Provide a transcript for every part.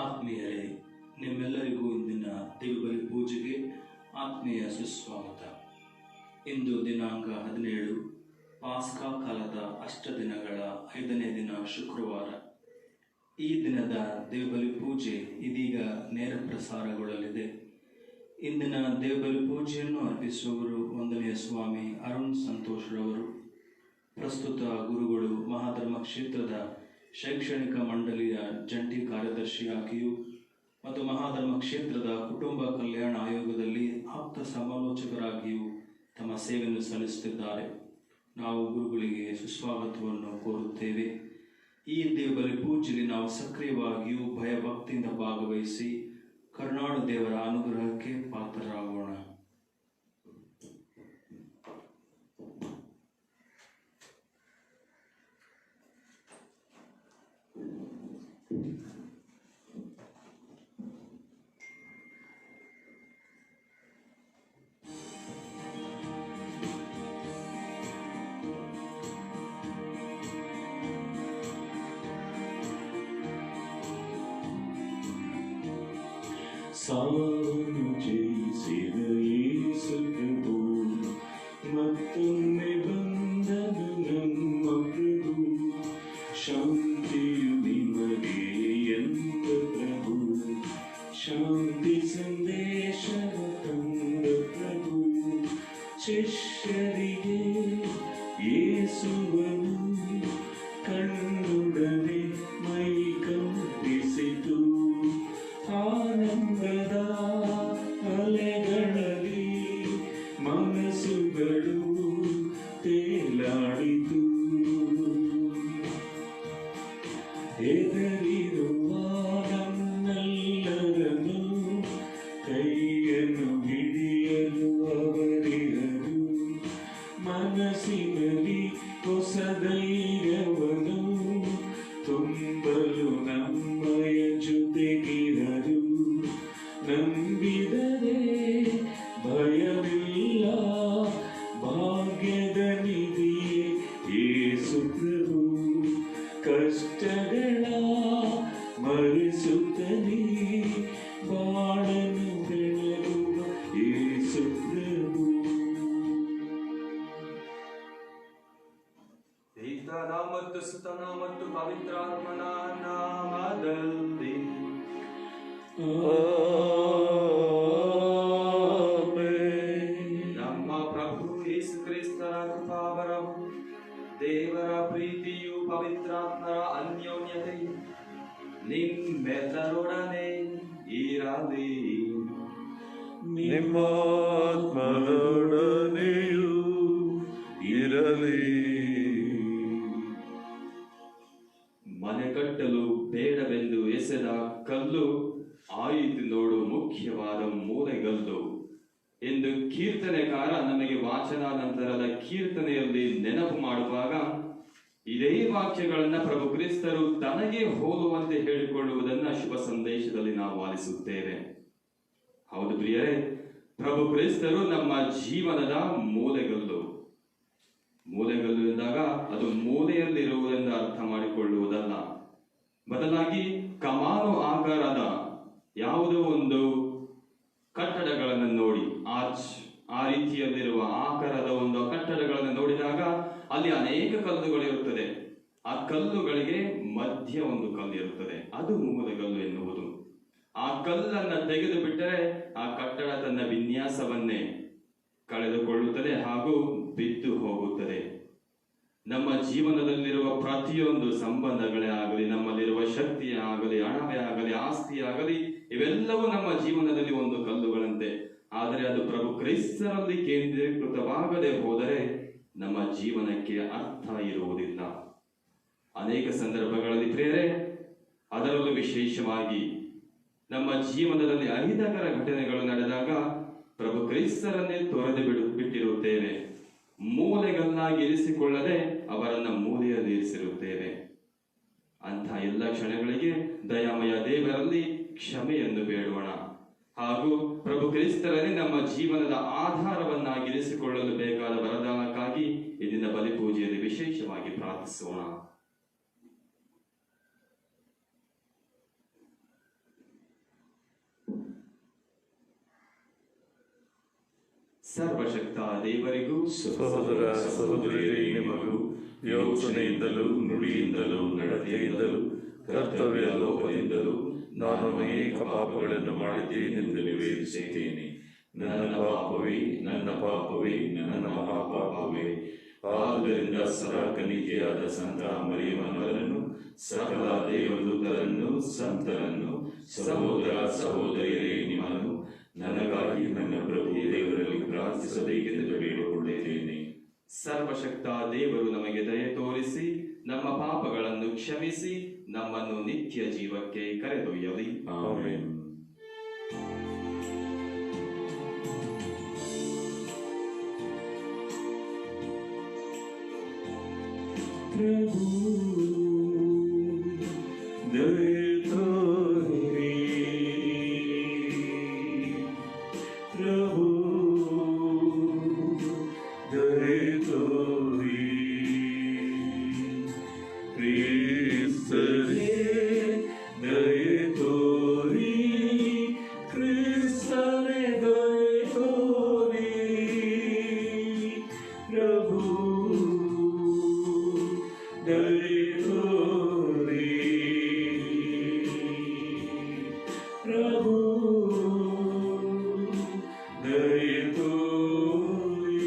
ಆತ್ಮೀಯರೇ, ನಿಮ್ಮೆಲ್ಲರಿಗೂ ಇಂದಿನ ದಿವ್ಯಬಲಿ ಪೂಜೆಗೆ ಆತ್ಮೀಯ ಸುಸ್ವಾಗತ. ಇಂದು ದಿನಾಂಕ 17 ಪಾಸ್ಕಾ ಕಾಲದ ಅಷ್ಟದಿನಗಳ 5ನೇ ದಿನ ಶುಕ್ರವಾರ. ಈ ದಿನದ ದಿವ್ಯಬಲಿ ಪೂಜೆ ಇದೀಗ ನೇರ ಪ್ರಸಾರಗೊಳ್ಳಲಿದೆ. ಇಂದಿನ ದೇವಬಲಿ ಪೂಜೆಯನ್ನು ಅರ್ಪಿಸುವವರು 1ನೇ ಸ್ವಾಮಿ ಅರುಣ್ ಸಂತೋಷ್ ರವರು. ಪ್ರಸ್ತುತ ಗುರುಗಳು ಮಹಾಧರ್ಮ ಕ್ಷೇತ್ರದ ಶೈಕ್ಷಣಿಕ ಮಂಡಳಿಯ ಜಂಟಿ ಕಾರ್ಯದರ್ಶಿಯಾಗಿಯೂ ಮತ್ತು ಮಹಾಧರ್ಮ ಕ್ಷೇತ್ರದ ಕುಟುಂಬ ಕಲ್ಯಾಣ ಆಯೋಗದಲ್ಲಿ ಆಪ್ತ ಸಮಾಲೋಚಕರಾಗಿಯೂ ತಮ್ಮ ಸೇವೆಯನ್ನು ಸಲ್ಲಿಸುತ್ತಿದ್ದಾರೆ. ನಾವು ಗುರುಗಳಿಗೆ ಸುಸ್ವಾಗತವನ್ನು ಕೋರುತ್ತೇವೆ. ಈ ದೇವಬಲಿ ಪೂಜೆಯಲ್ಲಿ ನಾವು ಸಕ್ರಿಯವಾಗಿಯೂ ಭಯಭಕ್ತಿಯಿಂದ ಭಾಗವಹಿಸಿ ಕರುಣಾಳು ದೇವರ ಅನುಗ್ರಹಕ್ಕೆ ಪಾತ್ರರಾಗೋಣ. ಸಾವನ್ನು ಜಯಿಸಿದ ಯೇಸು ಪ್ರಭು, ಮತ್ತೊಮ್ಮೆ ಬಂದನು ನಮ್ಮ ಪ್ರಭು. ಶಾಂತಿಯು ನಿಮಗೆ ಎಂದ ಪ್ರಭು, ಶಾಂತಿ ಸಂದೇಶವ ತಂದ ಪ್ರಭು. ಶಿಷ್ಯರಿಗೆ ಯೇಸುವನು ಕಣ್ಣುಡನೆ ಮೈ ಕಂಪಿಸಿತು. ಆನಂದದ ಅಲೆಗಳಲ್ಲಿ ಮನಸ್ಸುಗಳು ತೇಲಾಡಿತು. ಹೆದರಿರುವ ನಮ್ಮೆಲ್ಲರನ್ನು ಕೈಯನ್ನು ಹಿಡಿಯಲು ಅವರಿರರು. ಮನಸ್ಸಿನಲ್ಲಿ ಹೊಸ ಧೈರ್ಯವನ್ನು ತುಂಬಲು ನಮ್ಮಯ ಜೊತೆಗಿರರು. ನಂಬಿದರೆ ಭಯವಿಲ್ಲ, ಭಾಗ್ಯದ ನಿಧಿಯೇ ಯೇಸು ಪ್ರಭು. ಕಷ್ಟಗಳ ಮರೆಸುತ್ತಲೇ ಬಾಳನ್ನು ಬೆಳಗುವ ಯೇಸು ಪ್ರಭು. ಪಿತನ ಮತ್ತು ಸುತನ ಮತ್ತು ಪವಿತ್ರಾತ್ಮನ ನಾಮದಲ್ಲಿ ನಮ್ಮ ಪ್ರಭು ಯೇಸು ಕ್ರಿಸ್ತರ ಕೃಪಾವರವು, ದೇವರ ಪ್ರೀತಿಯು, ಪವಿತ್ರಾತ್ಮರ ಅನ್ಯೋನ್ಯತೆಯು ನಿಮ್ಮೆಲ್ಲರೊಡನೆ ಇರಲಿ. ನಿಮ್ಮ ಆತ್ಮದೊಡನೆಯೂ ಇರಲಿ. ಮನೆ ಕಟ್ಟಲು ಬೇಡವೆಂದು ಎಸೆದ ಕಲ್ಲು ಆಯಿತು ನೋಡು ಮುಖ್ಯವಾದ ಮೂಲೆಗಲ್ಲು ಎಂದು ಕೀರ್ತನೆಕಾರ ನಮಗೆ ವಾಚನಾನಂತರದ ಕೀರ್ತನೆಯಲ್ಲಿ ನೆನಪು ಮಾಡುವಾಗ ಇದೇ ವಾಕ್ಯಗಳನ್ನ ಪ್ರಭು ಕ್ರಿಸ್ತರು ತನಗೆ ಹೋಲುವಂತೆ ಹೇಳಿಕೊಳ್ಳುವುದನ್ನ ಶುಭ ಸಂದೇಶದಲ್ಲಿ ನಾವು ಆಲಿಸುತ್ತೇವೆ. ಹೌದು ಪ್ರಿಯರೇ, ಪ್ರಭು ಕ್ರಿಸ್ತರು ನಮ್ಮ ಜೀವನದ ಮೂಲೆಗಲ್ಲು. ಮೂಲೆಗಲ್ಲು ಎಂದಾಗ ಅದು ಮೂಲೆಯಲ್ಲಿರುವುದೆಂದು ಅರ್ಥ ಮಾಡಿಕೊಳ್ಳುವುದಲ್ಲ, ಬದಲಾಗಿ ಕಮಾನು ಆಕಾರದ ಯಾವುದೋ ಒಂದು ಕಟ್ಟಡಗಳನ್ನು ನೋಡಿ, ಆ ರೀತಿಯಲ್ಲಿರುವ ಆಕಾರದ ಒಂದು ಕಟ್ಟಡಗಳನ್ನು ನೋಡಿದಾಗ ಅಲ್ಲಿ ಅನೇಕ ಕಲ್ಲುಗಳಿರುತ್ತದೆ. ಆ ಕಲ್ಲುಗಳಿಗೆ ಮಧ್ಯ ಒಂದು ಕಲ್ಲು ಇರುತ್ತದೆ, ಅದು ಮೂಲೆಗಲ್ಲು ಎನ್ನುವುದು. ಆ ಕಲ್ಲನ್ನ ತೆಗೆದು ಬಿಟ್ಟರೆ ಆ ಕಟ್ಟಡ ತನ್ನ ವಿನ್ಯಾಸವನ್ನೇ ಕಳೆದುಕೊಳ್ಳುತ್ತದೆ ಹಾಗೂ ಬಿದ್ದು ಹೋಗುತ್ತದೆ. ನಮ್ಮ ಜೀವನದಲ್ಲಿರುವ ಪ್ರತಿಯೊಂದು ಸಂಬಂಧಗಳೇ ಆಗಲಿ, ನಮ್ಮಲ್ಲಿರುವ ಶಕ್ತಿಯೇ ಆಗಲಿ, ಹಣವೇ ಆಗಲಿ, ಆಸ್ತಿಯೇ ಆಗಲಿ, ಇವೆಲ್ಲವೂ ನಮ್ಮ ಜೀವನದಲ್ಲಿ ಒಂದು ಕಲ್ಲುಗಳಂತೆ. ಆದರೆ ಅದು ಪ್ರಭು ಕ್ರಿಸ್ತರಲ್ಲಿ ಕೇಂದ್ರೀಕೃತವಾಗದೆ ಹೋದರೆ ನಮ್ಮ ಜೀವನಕ್ಕೆ ಅರ್ಥ ಇರುವುದಿಲ್ಲ. ಅನೇಕ ಸಂದರ್ಭಗಳಲ್ಲಿ ಪ್ರಿಯರೇ, ಅದರಲ್ಲೂ ವಿಶೇಷವಾಗಿ ನಮ್ಮ ಜೀವನದಲ್ಲಿ ಅಹಿತಕರ ಘಟನೆಗಳು ನಡೆದಾಗ ಪ್ರಭು ಕ್ರಿಸ್ತರನ್ನೇ ತೊರೆದು ಬಿಟ್ಟಿರುತ್ತೇವೆ. ಮೂಲೆಗಲ್ಲಾಗಿ ಇರಿಸಿಕೊಳ್ಳದೆ ಅವರನ್ನ ಮೂಲೆಯಲ್ಲಿ ಇರಿಸಿರುತ್ತೇವೆ. ಅಂಥ ಎಲ್ಲ ಕ್ಷಣಗಳಿಗೆ ದಯಾಮಯ ದೇವರಲ್ಲಿ ಕ್ಷಮೆಯನ್ನು ಬೇಡೋಣ ಹಾಗೂ ಪ್ರಭು ಕ್ರಿಸ್ತರನ್ನೇ ನಮ್ಮ ಜೀವನದ ಆಧಾರವನ್ನಾಗಿರಿಸಿಕೊಳ್ಳಲು ಬೇಕಾದ ವರದಾನಕ್ಕಾಗಿ ಇಂದಿನ ಬಲಿಪೂಜೆಯಲ್ಲಿ ವಿಶೇಷವಾಗಿ ಪ್ರಾರ್ಥಿಸೋಣ. ಸರ್ವಶಕ್ತ ದೇವರಿಗೂ ಸಹೋದರ ಸಹೋದರಿಯರೇ, ನಿಮಗೂ ಯೋಚನೆಯಿಂದಲೂ ನುಡಿಯಿಂದಲೂ ನಡತೆಯಿಂದಲೂ ಕರ್ತವ್ಯ ಲೋಪದಿಂದಲೂ ನಾನು ಅನೇಕ ಪಾಪಗಳನ್ನು ಮಾಡಿದ್ದೇನೆಂದು ನಿವೇದಿಸುತ್ತೇನೆ. ನನ್ನ ಪಾಪವೇ, ನನ್ನ ಪಾಪವೇ, ನನ್ನ ಮಹಾಪಾಪವೇ. ಆದ್ದರಿಂದ ಸದಾ ಕನ್ನಿಕೆಯಾದ ಸಂತ ಮರಿಯಮ್ಮನವರನ್ನು, ಸಕಲ ದೇವದೂತರನ್ನು, ಸಂತರನ್ನು, ಸಹೋದರ ಸಹೋದರಿಯರೇ, ನಿಮ್ಮನ್ನು ನನಗಾಗಿ ನನ್ನ ಪ್ರಭು ದೇವರಲ್ಲಿ ಪ್ರಾರ್ಥಿಸಬೇಕೆಂದು ಬೇಡಿಕೊಳ್ಳುತ್ತೇನೆ. ಸರ್ವಶಕ್ತ ದೇವರು ನಮಗೆ ದಯೆ ತೋರಿಸಿ ನಮ್ಮ ಪಾಪಗಳನ್ನು ಕ್ಷಮಿಸಿ ನಮ್ಮನ್ನು ನಿತ್ಯ ಜೀವಕ್ಕೆ ಕರೆದೊಯ್ಯಲಿ. ಆಮೆನ್. ಪ್ರಭು ದಯೆ ತೋರಿರಿ, ಪ್ರಭು ದಯೆ ತೋರಿ, ಕ್ರಿಸ್ತರೇ ದಯೆ ತೋರಿ, ಕ್ರಿಸ್ತರೇ ದಯೆ ತೋರಿ, ಪ್ರಭು ದಯೆ ತೋರಿ, ಪ್ರಭು ದಯೆ ತೋರಿ.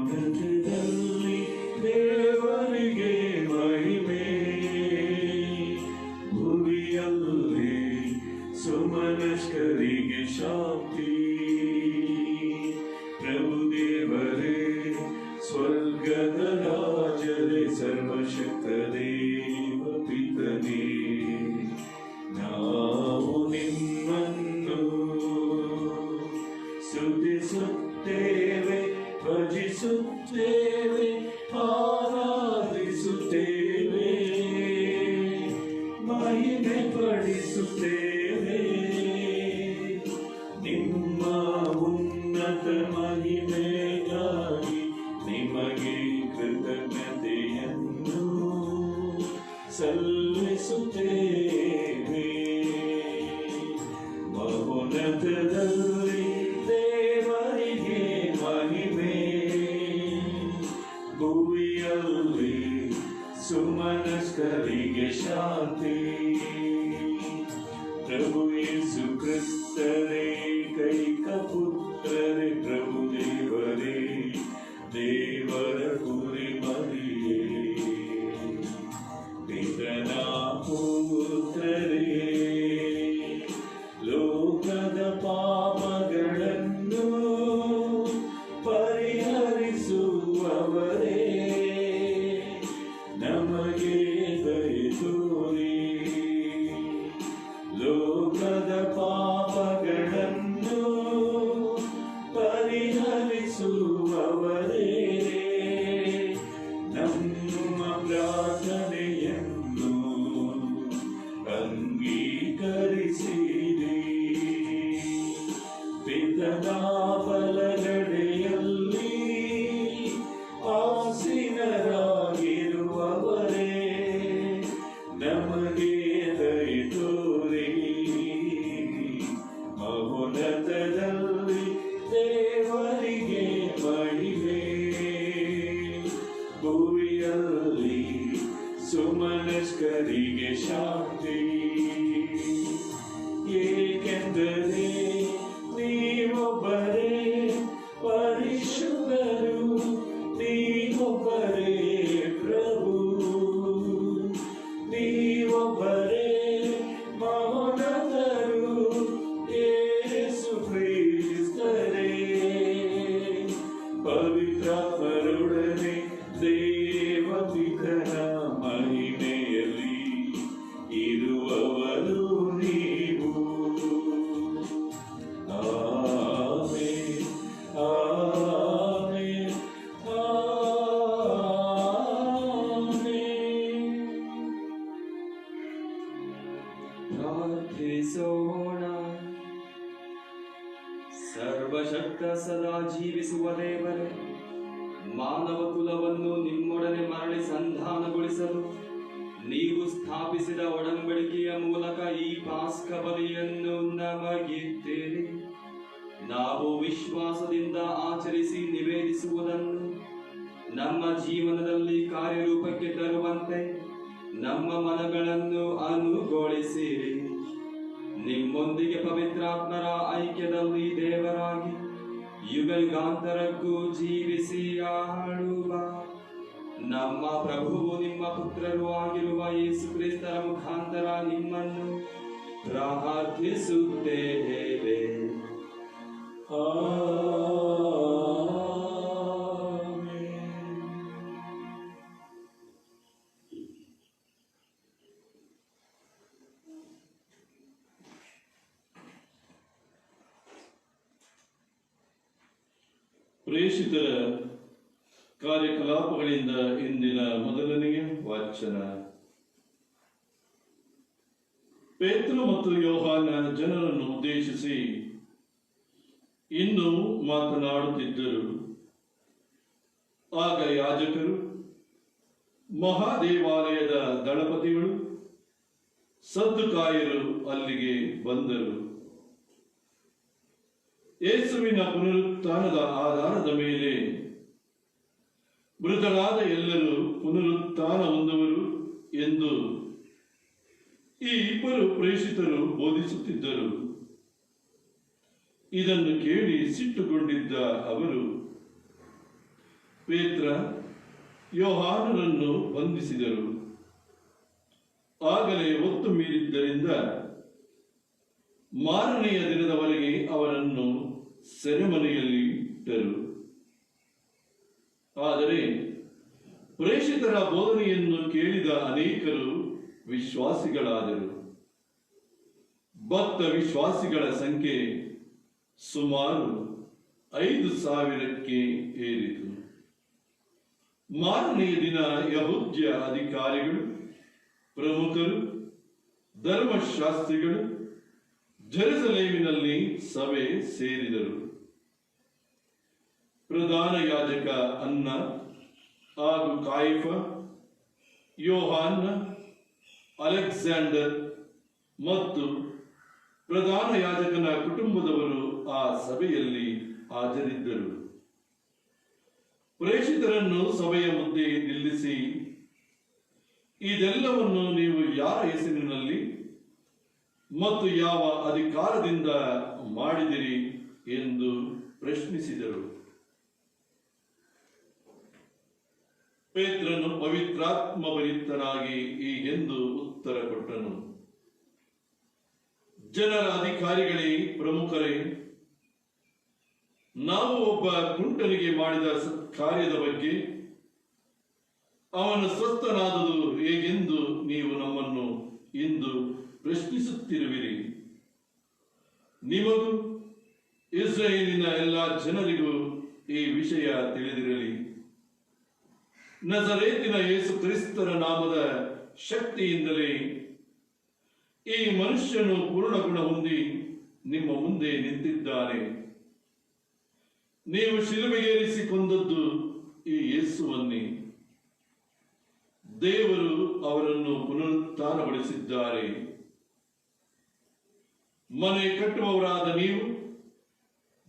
ಮಹೋನ್ನತದಲ್ಲಿ ದೇವರಿಗೆ ಮಹಿಮೆ, ಭುವಿಯಲ್ಲಿ ಸುಮನಸ್ಕರಿಗೆ ಶಾಂತಿ. ಪ್ರಭು ದೇವರೇ, ಸ್ವರ್ಗದ ರಾಜರೇ, ಸರ್ವಶಕ್ತ ದೇವ ಪಿತನೇ, ನಾವು ನಿಮ್ಮನ್ನು ಸ್ತುತಿಸುತ್ತೇವೆ, ಭಜಿಸುತ್ತೇವೆ, ಆರಾಧಿಸುತ್ತೇವೆ, ಮಹಿಮೆ ಪಡಿಸುತ್ತೇವೆ. ನಿಮ್ಮ ಉನ್ನತ ಮಹಿಮೆಗಾಗಿ ನಿಮಗೆ ಕೃತಜ್ಞತೆಯನ್ನು ಸಲ್ಲಿಸುತ್ತೇವೆ. ಮಹೋನ್ನತದಲ್ಲಿ ದೇವರಿಗೆ ಮಹಿಮೆ, ಭುವಿಯಲ್ಲಿ ಸುಮನಸ್ಕರಿಗೆ ಶಾಂತಿ. ಪ್ರಭು ಯೇಸು ಕ್ರಿಸ್ತರೇ, ಕೈಕ ಪುತ್ರರೇ, ಪ್ರಭು ದೇವರೇ, ದೇವರ ಕುರಿ ಮರಿಯೇ, ಪಿತನ ಪುತ್ರರೇ, ಲೋಕದ ಪಾಪಗಳನ್ನು ಪರಿಹರಿಸುವವರೇ, ನಮಗೆ ದಯೆ ತೋರಿ, ಲೋಕದ ಪಾಪಗಳನ್ನು ಪರಿಹರಿಸುವವರೇ, ನಮ್ಮ ಪ್ರಾರ್ಥನೆಯನ್ನು ಅಂಗೀಕರಿಸಿರಿ. ಪಿತನ ಬಲಗಡೆಯಲ್ಲಿ ಆಸೀನರಾಗಿರುವವರೇ, ನಮಗೆ ದಯೆ ತೋರಿ. ಮಹೋನ್ನತದಲ್ಲಿ ದೇವರಿಗೆ ಮಹಿಮೆ, ಭುವಿಯಲ್ಲಿ ಸುಮನಸ್ಕರಿಗೆ ಶಾಂತಿ. ಏಕೆಂದರೆ ನೀವೊಬ್ಬರೇ ಪರಿಶುದ್ಧರು, ನೀವೊಬ್ಬರೇ ಪ್ರಭು, ನೀವೊಬ್ಬರೇ ಮಹೋನ್ನತರು, ಯೇಸು ಕ್ರಿಸ್ತರೇ. ಪವಿತ್ರಾತ್ಮರೊಡನೆ ದೇವ ಪಿತನ ಮಹಿಮೆಯಲ್ಲಿ ಇರುವವರು ನೀವು. Amen, amen, amen. ಪ್ರಾರ್ಥಿಸೋಣ. ಸರ್ವಶಕ್ತ ಸದಾ ಜೀವಿಸುವ ದೇವರೇ, ಮಾನವ ಕುಲವನ್ನು ನಿಮ್ಮೊಡನೆ ಮರಳಿ ಸಂಧಾನಗೊಳಿಸಲು ನೀವು ಸ್ಥಾಪಿಸಿದ ಒಡಂಬಡಿಕೆಯ ಮೂಲಕ ಈ ಪಾಸ್ಕ ಬಲಿಯನ್ನು ನಮಗಿದ್ದೇನೆ. ನಾವು ವಿಶ್ವಾಸದಿಂದ ಆಚರಿಸಿ ನಿವೇದಿಸುವುದನ್ನು ನಮ್ಮ ಜೀವನದಲ್ಲಿ ಕಾರ್ಯರೂಪಕ್ಕೆ ತರುವಂತೆ ನಮ್ಮ ಮನಗಳನ್ನು ಅನುಗೊಳಿಸಿರಿ. ನಿಮ್ಮೊಂದಿಗೆ ಪವಿತ್ರಾತ್ಮರ ಐಕ್ಯದಲ್ಲಿ ದೇವರಾಗಿ ಯುಗ ಯುಗಾಂತರಕ್ಕೂ ಜೀವಿಸಿ ಆಳುವ ನಮ್ಮ ಪ್ರಭುವು ನಿಮ್ಮ ಪುತ್ರರು ಆಗಿರುವ ಯೇಸು ಕ್ರಿಸ್ತರ ಮುಖಾಂತರ ನಿಮ್ಮನ್ನು ಪ್ರಾರ್ಥಿಸುತ್ತೇವೆ. ಪ್ರೇಷಿತರ ಕಾರ್ಯಕಲಾಪಗಳಿಂದ ಇಂದಿನ ಮೊದಲನೆಯ ವಾಚನ. ಪೇತ್ರ ಮತ್ತು ಯೋಹಾನ ಜನರನ್ನು ಉದ್ದೇಶಿಸಿ ಇನ್ನೂ ಮಾತನಾಡುತ್ತಿದ್ದರು. ಆಗ ಯಾಜಕರು, ಮಹಾದೇವಾಲಯದ ದಳಪತಿಗಳು, ಸದ್ದುಕಾಯರು ಅಲ್ಲಿಗೆ ಬಂದರು. ಯೇಸುವಿನ ಪುನರುತ್ಥಾನದ ಆಧಾರದ ಮೇಲೆ ಮೃತರಾದ ಎಲ್ಲರೂ ಪುನರುತ್ಥಾನ ಹೊಂದುವರು ಎಂದು ಈ ಇಬ್ಬರು ಪ್ರೇಷಿತರು ಬೋಧಿಸುತ್ತಿದ್ದರು. ಇದನ್ನು ಕೇಳಿ ಸಿಟ್ಟುಗೊಂಡಿದ್ದ ಅವರು ಪೇತ್ರ, ಯೋಹಾನರನ್ನು ಬಂಧಿಸಿದರು. ಆಗಲೇ ಹೊತ್ತು ಮೀರಿದ್ದರಿಂದ ಮಾರನೆಯ ದಿನದವರೆಗೆ ಅವರನ್ನು ಸೆರೆಮನೆಯಲ್ಲಿ ಇಟ್ಟರು. ಆದರೆ ಪ್ರೇಷಿತರ ಬೋಧನೆಯನ್ನು ಕೇಳಿದ ಅನೇಕರು ವಿಶ್ವಾಸಿಗಳಾದರು. ಭಕ್ತ ವಿಶ್ವಾಸಿಗಳ ಸಂಖ್ಯೆ ಸುಮಾರು 5,000ಕ್ಕೆ ಏರಿತು. ಮಾರನೆಯ ದಿನ ಯಹೂದ್ಯ ಅಧಿಕಾರಿಗಳು, ಪ್ರಮುಖರು, ಧರ್ಮಶಾಸ್ತ್ರಿಗಳು ಜೆರುಸಲೇಮಿನಲ್ಲಿ ಸಭೆ ಸೇರಿದರು. ಪ್ರಧಾನ ಯಾಜಕ ಅನ್ನ ಹಾಗೂ ಕಾಯಿಫ, ಯೋಹಾನ, ಅಲೆಕ್ಸಾಂಡರ್ ಮತ್ತು ಪ್ರಧಾನ ಯಾಜಕನ ಕುಟುಂಬದವರು ಆ ಸಭೆಯಲ್ಲಿ ಹಾಜರಿದ್ದರು. ಪ್ರೇಷಿತರನ್ನು ಸಭೆಯ ಮುಂದೆ ನಿಲ್ಲಿಸಿ, ಇದೆಲ್ಲವನ್ನು ನೀವು ಯಾರ ಹೆಸರಿನಲ್ಲಿ ಮತ್ತು ಯಾವ ಅಧಿಕಾರದಿಂದ ಮಾಡಿದಿರಿ ಎಂದು ಪ್ರಶ್ನಿಸಿದರು. ಪೇತ್ರನು ಪವಿತ್ರಾತ್ಮಭರಿತನಾಗಿ ಹೀಗೆಂದು ಉತ್ತರ ಕೊಟ್ಟನು. ಜನರ ಅಧಿಕಾರಿಗಳೇ, ಪ್ರಮುಖರೇ, ನಾವು ಒಬ್ಬ ಕುಂಟನಿಗೆ ಮಾಡಿದ ಕಾರ್ಯದ ಬಗ್ಗೆ ಅವನು ಸ್ವಸ್ಥನಾದುದು ಹೇಗೆಂದು ನೀವು ನಮ್ಮನ್ನು ಇಂದು ಪ್ರಶ್ನಿಸುತ್ತಿರುವಿರಿ. ನಿಮಗೂ ಇಸ್ರಾಯೇಲಿನ ಎಲ್ಲ ಜನರಿಗೂ ಈ ವಿಷಯ ತಿಳಿದಿರಲಿ. ನಜರೇತಿನ ಯೇಸು ಕ್ರಿಸ್ತರ ನಾಮದ ಶಕ್ತಿಯಿಂದಲೇ ಈ ಮನುಷ್ಯನು ಪೂರ್ಣ ಗುಣ ಹೊಂದಿ ನಿಮ್ಮ ಮುಂದೆ ನಿಂತಿದ್ದಾನೆ. ನೀವು ಶಿಲುಬೆಗೇರಿಸಿ ಕೊಂದದ್ದು ಈ ಯೇಸುವನ್ನೇ. ದೇವರು ಅವರನ್ನು ಪುನರುತ್ಥಾನಗೊಳಿಸಿದ್ದಾರೆ. ಮನೆ ಕಟ್ಟುವವರಾದ ನೀವು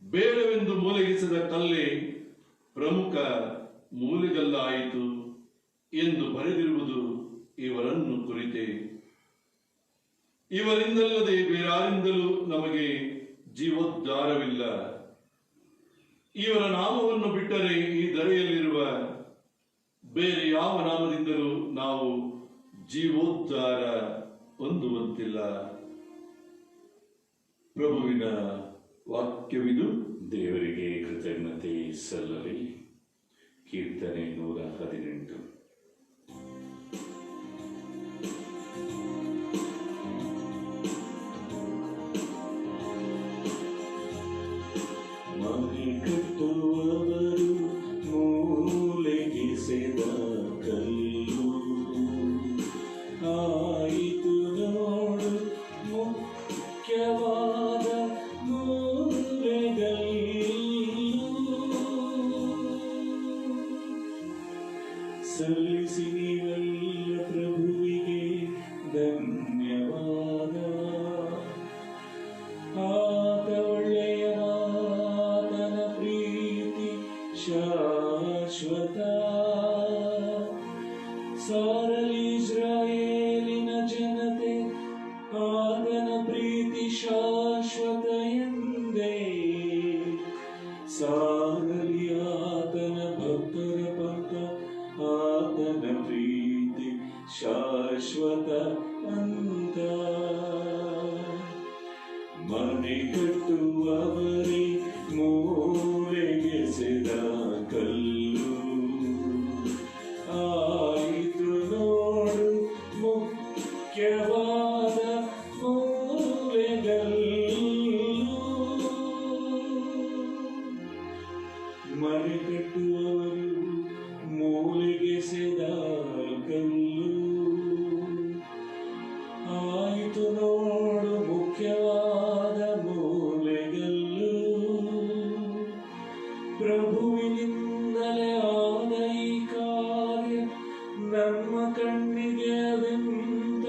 ಬೇಡವೆಂದು ಮೂಲೆಗಿಸಿದ ಕಲ್ಲೇ ಪ್ರಮುಖ ಮೂಲೆಗಲ್ಲಾಯಿತು ಎಂದು ಬರೆದಿರುವುದು ಇವರನ್ನು ಕುರಿತೇ. ಇವರಿಂದಲ್ಲದೆ ಬೇರಾರಿಂದಲೂ ನಮಗೆ ಜೀವೋದ್ಧಾರವಿಲ್ಲ. ಇವರ ನಾಮವನ್ನು ಬಿಟ್ಟರೆ ಈ ಧರೆಯಲ್ಲಿರುವ ಬೇರೆ ಯಾವ ನಾಮದಿಂದಲೂ ನಾವು ಜೀವೋದ್ಧಾರ ಹೊಂದುವಂತಿಲ್ಲ. ಪ್ರಭುವಿನ ವಾಕ್ಯವಿದು. ದೇವರಿಗೆ ಕೃತಜ್ಞತೆ ಸಲ್ಲಲಿ. ಕೀರ್ತನೆ 118. ಮನೆ ಕಟ್ಟುವವರು ಮೂಲೆಗಿಸಿದ ಕಲ್ಲು ಆಯಿತು ನೋಡು ಮುಖ್ಯವಾದ ಮೂಲೆಗಲ್ಲು. ಶಾಶ್ವತ ಎಂದೇ ಸಾರಲಿ ಆತನ ಭಕ್ತರ ಪಂಥ, ಆತನ ಪ್ರೀತಿ ಶಾಶ್ವತ ಅಂತ. ಮನೆ ಕಟ್ಟುವವರೇ ಮೂಲೆಗೆಸೆದ ಕಲ್ಲು, ಆಯಿತು ನೋಡು ಮುಖ್ಯವಾದ ಮೂಲೆಗಲ್ಲು. ಮನೆ ಕಟ್ಟುವವರು ಮೂಲೆಗೆಸೆದ ಕಲ್ಲು, ಆಯಿತು ನೋಡು ಮುಖ್ಯವಾದ ಮೂಲೆಗಲ್ಲು. ಪ್ರಭುವಿನಿಂದಲೇ ಆದ ಈ ಕಾರ್ಯ ನಮ್ಮ ಕಣ್ಣಿಗೆ ಅದೆಂತ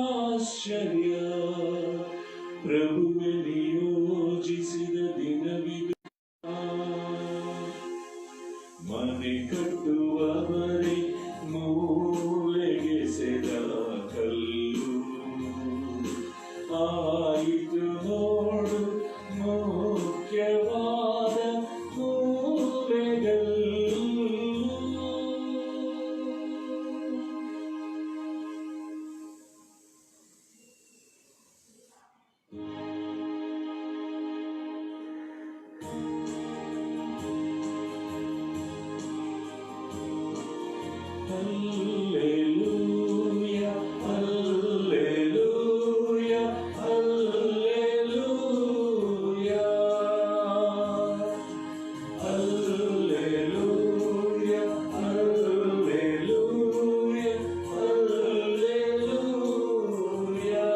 ಆಶ್ಚರ್ಯ. ಪ್ರಭುವೆ ನಿಯೋಜಿಸಿದ ದಿನವಿದು. ಮನೆ ಕಟ್ಟುವವರೇ ಮೂಲೆಗೆಸೆದ ಕಲ್ಲು, ಆಯಿತು ನೋಡು ಮುಖ್ಯವಾದ ಮೂಲೆಗಲ್ಲು. Hallelujah, hallelujah, hallelujah. Hallelujah, hallelujah, hallelujah.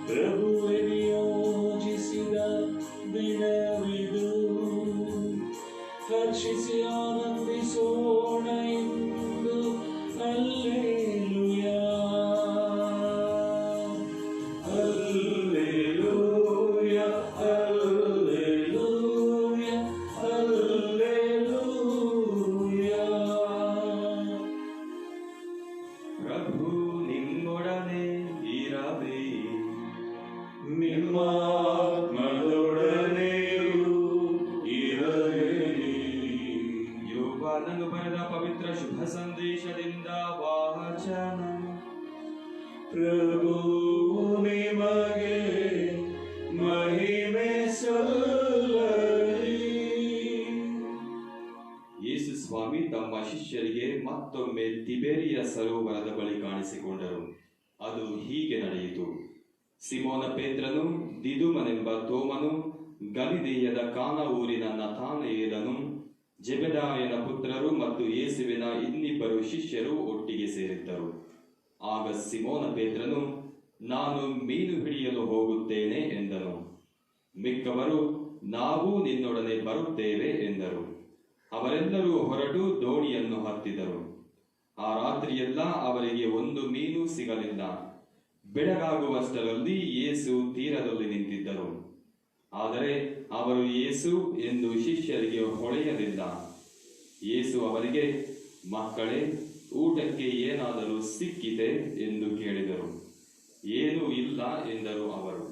ಪ್ರಭುವೆ ನಿಯೋಜಿಸಿದ ದಿನವಿದು, ಹರ್ಷಿಸಿ ಆನಂದಿಸೋಣ ಎಂದು. Hallelujah, hallelujah, hallelujah, hallelujah. ಪ್ರಭು ನಿಮ್ಮೊಡನೆ ಇರಲಿ, ನಿಮ್ಮ ಆತ್ಮದೊಡನೆಯೂ ಇರಲಿ. ಯೋಹಾನನು ಬರೆದ ಪವಿತ್ರ ಶುಭ ಸಂದೇಶದಿಂದ ವಾಚನ. ಪ್ರಭು ನಿಮಗೆ ಮಹಿಮೆ ಸಲ್ಲಲಿ. ಯೇಸು ಸ್ವಾಮಿ ತಮ್ಮ ಶಿಷ್ಯರಿಗೆ ಮತ್ತೊಮ್ಮೆ ತಿಬೇರಿಯ ಸರೋವರದ ಬಳಿ ಕಾಣಿಸಿಕೊಂಡರು. ಅದು ಹೀಗೆ ನಡೆಯಿತು. ಸಿಮೋನ ಪೇತ್ರನು, ದಿದುಮನೆಂಬ ತೋಮನು, ಗಲಿಲೆಯದ ಕಾನ ಊರಿನ ನತಾನಯೇಲನು, ಜೆಬೆದಾಯನ ಪುತ್ರರು ಮತ್ತು ಯೇಸುವಿನ ಇನ್ನಿಬ್ಬರು ಶಿಷ್ಯರು ಒಟ್ಟಿಗೆ ಸೇರಿದ್ದರು. ಆಗ ಸಿಮೋನ ಪೇತ್ರನು, ನಾನು ಮೀನು ಹಿಡಿಯಲು ಹೋಗುತ್ತೇನೆ ಎಂದನು. ಮಿಕ್ಕವರು, ನಾವು ನಿನ್ನೊಡನೆ ಬರುತ್ತೇವೆ ಎಂದರು. ಅವರೆಲ್ಲರೂ ಹೊರಟು ದೋಣಿಯನ್ನು ಹತ್ತಿದರು. ಆ ರಾತ್ರಿಯೆಲ್ಲ ಅವರಿಗೆ ಒಂದು ಮೀನು ಸಿಗಲಿಲ್ಲ. ಬೆಳಗಾಗುವಷ್ಟರಲ್ಲಿ ಯೇಸು ತೀರದಲ್ಲಿ ನಿಂತಿದ್ದರು. ಆದರೆ ಅವರು ಯೇಸು ಎಂದು ಶಿಷ್ಯರಿಗೆ ಹೊಳೆಯಲಿಲ್ಲ. ಯೇಸು ಅವರಿಗೆ, ಮಕ್ಕಳೇ, ಊಟಕ್ಕೆ ಏನಾದರೂ ಸಿಕ್ಕಿದೆ ಎಂದು ಕೇಳಿದರು. ಏನೂ ಇಲ್ಲ ಎಂದರು ಅವರು.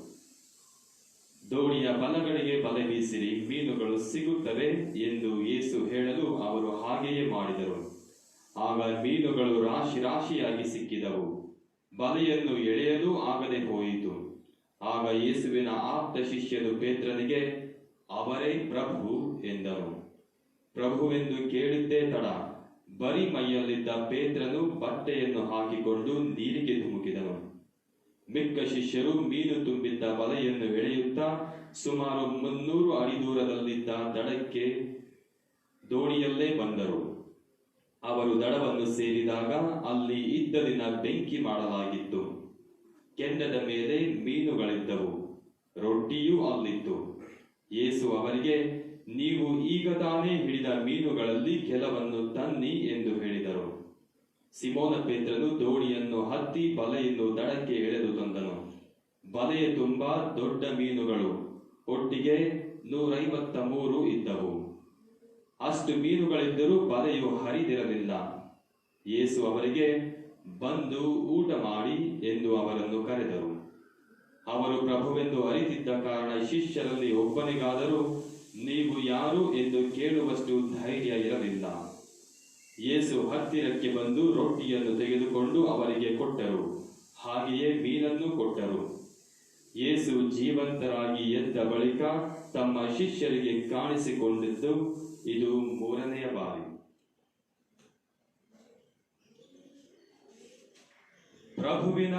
ದೋಣಿಯ ಬಲಗಳಿಗೆ ಬಲೆ ಬೀಸಿರಿ, ಮೀನುಗಳು ಸಿಗುತ್ತವೆ ಎಂದು ಯೇಸು ಹೇಳಲು ಅವರು ಹಾಗೆಯೇ ಮಾಡಿದರು. ಆಗ ಮೀನುಗಳು ರಾಶಿ ರಾಶಿಯಾಗಿ ಸಿಕ್ಕಿದವು. ಬಲೆಯನ್ನು ಎಳೆಯಲು ಆಗದೆ ಹೋಯಿತು. ಆಗ ಯೇಸುವಿನ ಆಪ್ತ ಶಿಷ್ಯರು ಪೇತ್ರನಿಗೆ, ಅವರೇ ಪ್ರಭು ಎಂದನು. ಪ್ರಭುವೆಂದು ಕೇಳಿದ್ದೇ ತಡ. ಬರಿ ಮೈಯಲ್ಲಿದ್ದ ಪೇತ್ರನು ಬಟ್ಟೆಯನ್ನು ಹಾಕಿಕೊಂಡು ನೀರಿಗೆ ಧುಮುಕಿದನು. ಮಿಕ್ಕ ಶಿಷ್ಯರು ಮೀನು ತುಂಬಿದ್ದ ಬಲೆಯನ್ನು ಎಳೆಯುತ್ತಾ ಸುಮಾರು 300 ಅಡಿ ದೂರದಲ್ಲಿದ್ದ ದಡಕ್ಕೆ ದೋಣಿಯಲ್ಲೇ ಬಂದರು. ಅವರು ದಡವನ್ನು ಸೇರಿದಾಗ ಅಲ್ಲಿ ಇದ್ದಲಿನ ಬೆಂಕಿ ಮಾಡಲಾಗಿತ್ತು. ಕೆಂಡದ ಮೇಲೆ ಮೀನುಗಳಿದ್ದವು, ರೊಟ್ಟಿಯೂ ಅಲ್ಲಿತ್ತು. ಯೇಸು ಅವರಿಗೆ, ನೀವು ಈಗ ತಾನೇ ಹಿಡಿದ ಮೀನುಗಳಲ್ಲಿ ಕೆಲವನ್ನು ತನ್ನಿ ಎಂದು ಹೇಳಿದರು. ಸಿಮೋನ ಪೇತ್ರನು ದೋಣಿಯನ್ನು ಹತ್ತಿ ಬಲೆಯನ್ನು ದಡಕ್ಕೆ ಎಳೆದು ತಂದನು. ಬಲೆಯ ತುಂಬಾ ದೊಡ್ಡ ಮೀನುಗಳು, ಒಟ್ಟಿಗೆ 153 ಇದ್ದವು. ಅಷ್ಟು ಮೀನುಗಳಿದ್ದರೂ ಬಲೆಯು ಹರಿದಿರಲಿಲ್ಲ. ಯೇಸು ಅವರಿಗೆ, ಬಂದು ಊಟ ಮಾಡಿ ಎಂದು ಅವರನ್ನು ಕರೆದರು. ಅವರು ಪ್ರಭುವೆಂದು ಅರಿತಿದ್ದ ಕಾರಣ ಶಿಷ್ಯರಲ್ಲಿ ಒಬ್ಬನಿಗಾದರೂ ನೀವು ಯಾರು ಎಂದು ಕೇಳುವಷ್ಟು ಧೈರ್ಯ ಇರಲಿಲ್ಲ. ಯೇಸು ಹತ್ತಿರಕ್ಕೆ ಬಂದು ರೊಟ್ಟಿಯನ್ನು ತೆಗೆದುಕೊಂಡು ಅವರಿಗೆ ಕೊಟ್ಟರು, ಹಾಗೆಯೇ ಮೀನನ್ನು ಕೊಟ್ಟರು. ಯೇಸು ಜೀವಂತರಾಗಿ ಎದ್ದ ಬಳಿಕ ತಮ್ಮ ಶಿಷ್ಯರಿಗೆ ಕಾಣಿಸಿಕೊಂಡಿದ್ದು ಇದು 3ನೆಯ ಬಾರಿ. ಪ್ರಭುವಿನ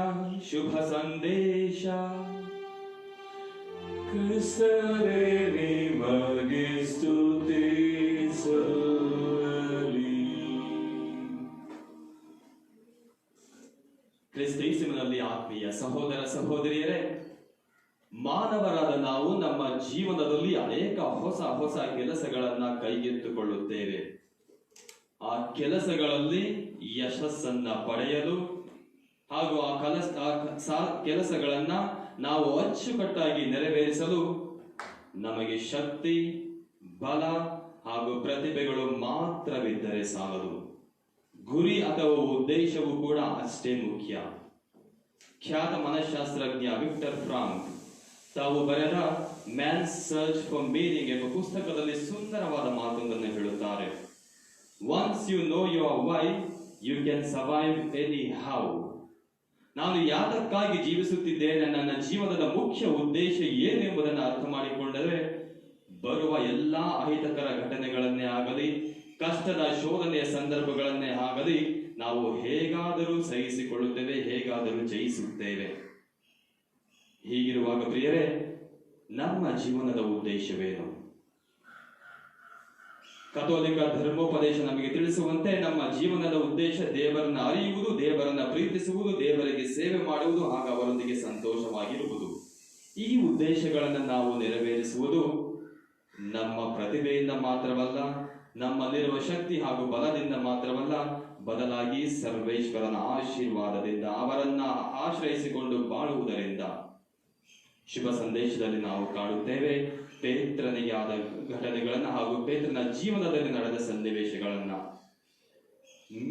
ಶುಭ ಸಂದೇಶ. ಕ್ರಿಸ್ತರೇ ನಿಮಗೆ ಸ್ತುತಿ ಸಲ್ಲಲಿ. ಕ್ರಿಸ್ತೇಸುವಿನಲ್ಲಿ ಆತ್ಮೀಯ ಸಹೋದರ ಸಹೋದರಿಯರೇ, ಮಾನವರಾದ ನಾವು ನಮ್ಮ ಜೀವನದಲ್ಲಿ ಅನೇಕ ಹೊಸ ಕೆಲಸಗಳನ್ನ ಕೈಗೆತ್ತಿಕೊಳ್ಳುತ್ತೇವೆ. ಆ ಕೆಲಸಗಳಲ್ಲಿ ಯಶಸ್ಸನ್ನ ಪಡೆಯಲು ಹಾಗೂ ಆ ಕೆಲಸಗಳನ್ನ ನಾವು ಅಚ್ಚುಕಟ್ಟಾಗಿ ನೆರವೇರಿಸಲು ನಮಗೆ ಶಕ್ತಿ, ಬಲ ಹಾಗೂ ಪ್ರತಿಭೆಗಳು ಮಾತ್ರವಿದ್ದರೆ ಸಾಲದು. ಗುರಿ ಅಥವಾ ಉದ್ದೇಶವು ಕೂಡ ಅಷ್ಟೇ ಮುಖ್ಯ. ಖ್ಯಾತ ಮನಃಶಾಸ್ತ್ರಜ್ಞ ವಿಕ್ಟರ್ ಫ್ರಾಂಕ್ ತಾವು ಬರೆದ ಮ್ಯಾನ್ಸ್ ಸರ್ಚ್ ಫಾರ್ ಮೀನಿಂಗ್ ಎಂಬ ಪುಸ್ತಕದಲ್ಲಿ ಸುಂದರವಾದ ಮಾತೊಂದನ್ನು ಹೇಳುತ್ತಾರೆ. Once you know your why, you can survive anyhow. ನಾನು ಯಾತಕ್ಕಾಗಿ ಜೀವಿಸುತ್ತಿದ್ದೇನೆ, ನನ್ನ ಜೀವನದ ಮುಖ್ಯ ಉದ್ದೇಶ ಏನು ಎಂಬುದನ್ನು ಅರ್ಥ ಮಾಡಿಕೊಂಡರೆ ಬರುವ ಎಲ್ಲಾ ಅಹಿತಕರ ಘಟನೆಗಳನ್ನೇ ಆಗಲಿ, ಕಷ್ಟದ ಶೋಧನೆಯ ಸಂದರ್ಭಗಳನ್ನೇ ಆಗಲಿ ನಾವು ಹೇಗಾದರೂ ಸಹಿಸಿಕೊಳ್ಳುತ್ತೇವೆ, ಹೇಗಾದರೂ ಜಯಿಸುತ್ತೇವೆ. ಹೀಗಿರುವಾಗ ಪ್ರಿಯರೇ, ನಮ್ಮ ಜೀವನದ ಉದ್ದೇಶವೇನು? ಕಥೋಲಿಕ ಧರ್ಮೋಪದೇಶ ನಮಗೆ ತಿಳಿಸುವಂತೆ ನಮ್ಮ ಜೀವನದ ಉದ್ದೇಶ ದೇವರನ್ನ ಅರಿಯುವುದು, ದೇವರನ್ನ ಪ್ರೀತಿಸುವುದು, ದೇವರಿಗೆ ಸೇವೆ ಮಾಡುವುದು ಹಾಗೂ ಅವರೊಂದಿಗೆ ಸಂತೋಷವಾಗಿರುವುದು. ಈ ಉದ್ದೇಶಗಳನ್ನು ನಾವು ನೆರವೇರಿಸುವುದು ನಮ್ಮ ಪ್ರತಿಭೆಯಿಂದ ಮಾತ್ರವಲ್ಲ, ನಮ್ಮಲ್ಲಿರುವ ಶಕ್ತಿ ಹಾಗೂ ಬಲದಿಂದ ಮಾತ್ರವಲ್ಲ, ಬದಲಾಗಿ ಸರ್ವೇಶ್ವರನ ಆಶೀರ್ವಾದದಿಂದ, ಅವರನ್ನ ಆಶ್ರಯಿಸಿಕೊಂಡು ಬಾಳುವುದರಿಂದ. ಶುಭ ಸಂದೇಶದಲ್ಲಿ ನಾವು ಕಾಣುತ್ತೇವೆ ಪೇತ್ರನಿಗೆ ಆದ ಘಟನೆಗಳನ್ನ ಹಾಗೂ ಪೇತ್ರನ ಜೀವನದಲ್ಲಿ ನಡೆದ ಸನ್ನಿವೇಶಗಳನ್ನ.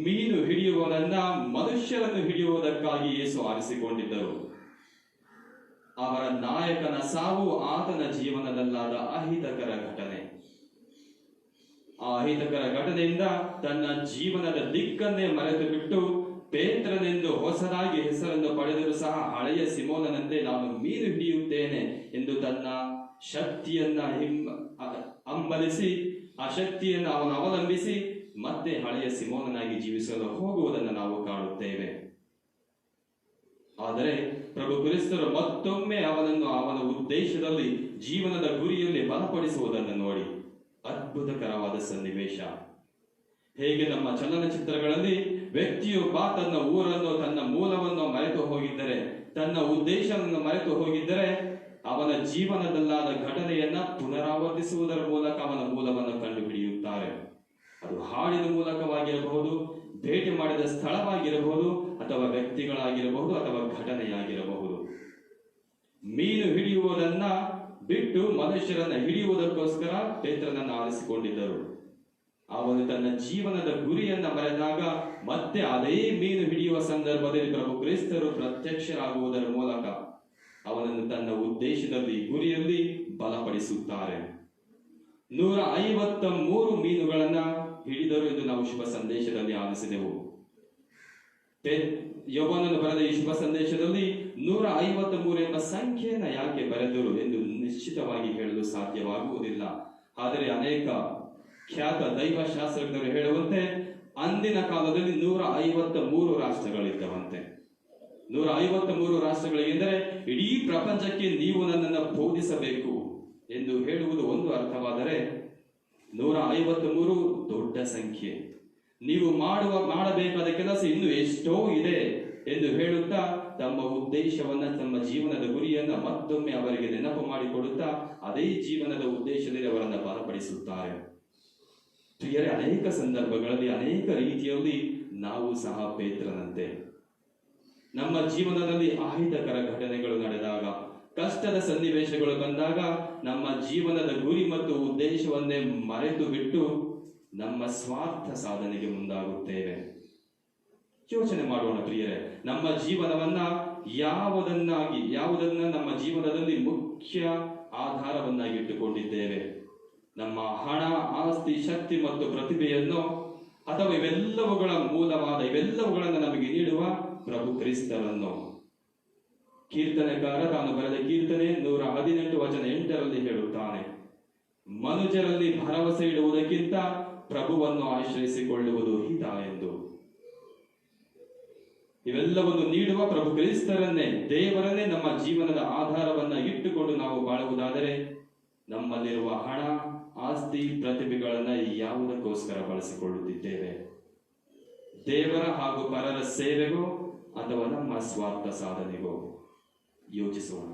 ಮೀನು ಹಿಡಿಯುವವನನ್ನ ಮನುಷ್ಯರನ್ನು ಹಿಡಿಯುವುದಕ್ಕಾಗಿ ಯೇಸು ಆರಿಸಿಕೊಂಡಿದ್ದರು. ಅವರ ನಾಯಕನ ಸಾವು ಆತನ ಜೀವನದಲ್ಲಾದ ಅಹಿತಕರ ಘಟನೆ. ಆ ಅಹಿತಕರ ಘಟನೆಯಿಂದ ತನ್ನ ಜೀವನದ ದಿಕ್ಕನ್ನೇ ಮರೆತು ಬಿಟ್ಟು ಪೇತ್ರನೆಂದು ಹೊಸದಾಗಿ ಹೆಸರನ್ನು ಪಡೆದರೂ ಸಹ ಹಳೆಯ ಸಿಮೋನನಂತೆ ನಾನು ಮೀನು ಹಿಡಿಯುತ್ತೇನೆ ಎಂದು ತನ್ನ ಶಕ್ತಿಯನ್ನ ಹಂಬಲಿಸಿ, ಆ ಶಕ್ತಿಯನ್ನು ಅವನು ಅವಲಂಬಿಸಿ ಮತ್ತೆ ಹಳೆಯ ಸಿಮೋನನಾಗಿ ಜೀವಿಸಲು ಹೋಗುವುದನ್ನು ನಾವು ಕಾಣುತ್ತೇವೆ. ಆದರೆ ಪ್ರಭು ಕ್ರಿಸ್ತರು ಮತ್ತೊಮ್ಮೆ ಅವನನ್ನು ಅವನ ಉದ್ದೇಶದಲ್ಲಿ, ಜೀವನದ ಗುರಿಯಲ್ಲಿ ಬಲಪಡಿಸುವುದನ್ನು ನೋಡಿ ಅದ್ಭುತಕರವಾದ ಸನ್ನಿವೇಶ. ಹೇಗೆ ನಮ್ಮ ಚಲನಚಿತ್ರಗಳಲ್ಲಿ ವ್ಯಕ್ತಿಯೊಬ್ಬ ತನ್ನ ಊರನ್ನು, ತನ್ನ ಮೂಲವನ್ನು ಮರೆತು ಹೋಗಿದ್ದರೆ, ತನ್ನ ಉದ್ದೇಶವನ್ನು ಮರೆತು ಹೋಗಿದ್ದರೆ, ಅವನ ಜೀವನದಲ್ಲಾದ ಘಟನೆಯನ್ನ ಪುನರಾವರ್ತಿಸುವುದರ ಮೂಲಕ ಅವನ ಮೂಲವನ್ನು ಕಂಡುಹಿಡಿಯುತ್ತಾರೆ. ಅದು ಹಾಡಿನ ಮೂಲಕವಾಗಿರಬಹುದು, ಭೇಟಿ ಮಾಡಿದ ಸ್ಥಳವಾಗಿರಬಹುದು, ಅಥವಾ ವ್ಯಕ್ತಿಗಳಾಗಿರಬಹುದು, ಅಥವಾ ಘಟನೆಯಾಗಿರಬಹುದು. ಮೀನು ಹಿಡಿಯುವುದನ್ನ ಬಿಟ್ಟು ಮನುಷ್ಯರನ್ನ ಹಿಡಿಯುವುದಕ್ಕೋಸ್ಕರ ಪೇತ್ರನನ್ನು ಆರಿಸಿಕೊಂಡಿದ್ದರು. ಅವನು ತನ್ನ ಜೀವನದ ಗುರಿಯನ್ನ ಮರೆತಾಗ ಮತ್ತೆ ಅದೇ ಮೀನು ಹಿಡಿಯುವ ಸಂದರ್ಭದಲ್ಲಿ ಪ್ರಭು ಕ್ರಿಸ್ತರು ಪ್ರತ್ಯಕ್ಷರಾಗುವುದರ ಮೂಲಕ ಅವನನ್ನು ತನ್ನ ಉದ್ದೇಶದಲ್ಲಿ, ಗುರಿಯಲ್ಲಿ ಬಲಪಡಿಸುತ್ತಾರೆ. 153 ಮೀನುಗಳನ್ನ ಹಿಡಿದರು ಎಂದು ನಾವು ಶುಭ ಸಂದೇಶದಲ್ಲಿ ಆಲಿಸಿದೆವು. ಯೋಹಾನನು ಬರೆದ ಈ ಶುಭ ಸಂದೇಶದಲ್ಲಿ 153 ಎಂಬ ಸಂಖ್ಯೆಯನ್ನು ಯಾಕೆ ಬರೆದರು ಎಂದು ನಿಶ್ಚಿತವಾಗಿ ಹೇಳಲು ಸಾಧ್ಯವಾಗುವುದಿಲ್ಲ. ಆದರೆ ಅನೇಕ ಖ್ಯಾತ ದೈವಶಾಸ್ತ್ರಜ್ಞರು ಹೇಳುವಂತೆ ಅಂದಿನ ಕಾಲದಲ್ಲಿ 153 ರಾಷ್ಟ್ರಗಳಿದ್ದವಂತೆ. 153 ರಾಷ್ಟ್ರಗಳಿಗೆಂದರೆ ಇಡೀ ಪ್ರಪಂಚಕ್ಕೆ ನೀವು ನನ್ನನ್ನು ಬೋಧಿಸಬೇಕು ಎಂದು ಹೇಳುವುದು ಒಂದು ಅರ್ಥವಾದರೆ, 153 ದೊಡ್ಡ ಸಂಖ್ಯೆ. ನೀವು ಮಾಡಬೇಕಾದ ಕೆಲಸ ಇನ್ನೂ ಎಷ್ಟೋ ಇದೆ ಎಂದು ಹೇಳುತ್ತಾ ತಮ್ಮ ಉದ್ದೇಶವನ್ನ, ತಮ್ಮ ಜೀವನದ ಗುರಿಯನ್ನ ಮತ್ತೊಮ್ಮೆ ಅವರಿಗೆ ನೆನಪು ಮಾಡಿಕೊಡುತ್ತಾ ಅದೇ ಜೀವನದ ಉದ್ದೇಶದಲ್ಲಿ ಅವರನ್ನು ಬಲಪಡಿಸುತ್ತಾರೆ. ಪ್ರಿಯರೇ, ಅನೇಕ ಸಂದರ್ಭಗಳಲ್ಲಿ, ಅನೇಕ ರೀತಿಯಲ್ಲಿ ನಾವು ಸಹ ಪೇತ್ರನಂತೆ ನಮ್ಮ ಜೀವನದಲ್ಲಿ ಅಹಿತಕರ ಘಟನೆಗಳು ನಡೆದಾಗ, ಕಷ್ಟದ ಸನ್ನಿವೇಶಗಳು ಬಂದಾಗ ನಮ್ಮ ಜೀವನದ ಗುರಿ ಮತ್ತು ಉದ್ದೇಶವನ್ನೇ ಮರೆತು ಬಿಟ್ಟು ನಮ್ಮ ಸ್ವಾರ್ಥ ಸಾಧನೆಗೆ ಮುಂದಾಗುತ್ತೇವೆ. ಯೋಚನೆ ಮಾಡೋಣ ಪ್ರಿಯರೇ, ನಮ್ಮ ಜೀವನವನ್ನ ಯಾವುದನ್ನ ನಮ್ಮ ಜೀವನದಲ್ಲಿ ಮುಖ್ಯ ಆಧಾರವನ್ನಾಗಿ ಇಟ್ಟುಕೊಂಡಿದ್ದೇವೆ? ನಮ್ಮ ಹಣ, ಆಸ್ತಿ, ಶಕ್ತಿ ಮತ್ತು ಪ್ರತಿಭೆಯನ್ನು, ಅಥವಾ ಇವೆಲ್ಲವುಗಳ ಮೂಲವಾದ ಇವೆಲ್ಲವುಗಳನ್ನು ನಮಗೆ ನೀಡುವ ಪ್ರಭು ಕ್ರಿಸ್ತರನ್ನು? ಕೀರ್ತನೆಕಾರ ತಾನು ಬರೆದ ಕೀರ್ತನೆ 118:8 ಹೇಳುತ್ತಾನೆ, ಮನುಜರಲ್ಲಿ ಭರವಸೆ ಇಡುವುದಕ್ಕಿಂತ ಪ್ರಭುವನ್ನು ಆಶ್ರಯಿಸಿಕೊಳ್ಳುವುದು ಹಿತ ಎಂದು. ಇವೆಲ್ಲವನ್ನು ನೀಡುವ ಪ್ರಭು ಕ್ರಿಸ್ತರನ್ನೇ, ದೇವರನ್ನೇ ನಮ್ಮ ಜೀವನದ ಆಧಾರವನ್ನ ಇಟ್ಟುಕೊಂಡು ನಾವು ಬಾಳುವುದಾದರೆ ನಮ್ಮಲ್ಲಿರುವ ಹಣ, ಆಸ್ತಿ, ಪ್ರತಿಭೆಗಳನ್ನ ಯಾವುದಕ್ಕೋಸ್ಕರ ಬಳಸಿಕೊಳ್ಳುತ್ತಿದ್ದೇವೆ? ದೇವರ ಹಾಗೂ ಪರರ ಸೇವೆಗೋ ಅಥವಾ ನಮ್ಮ ಸ್ವಾರ್ಥ ಸಾಧನೆಗೋ? ಯೋಚಿಸೋಣ.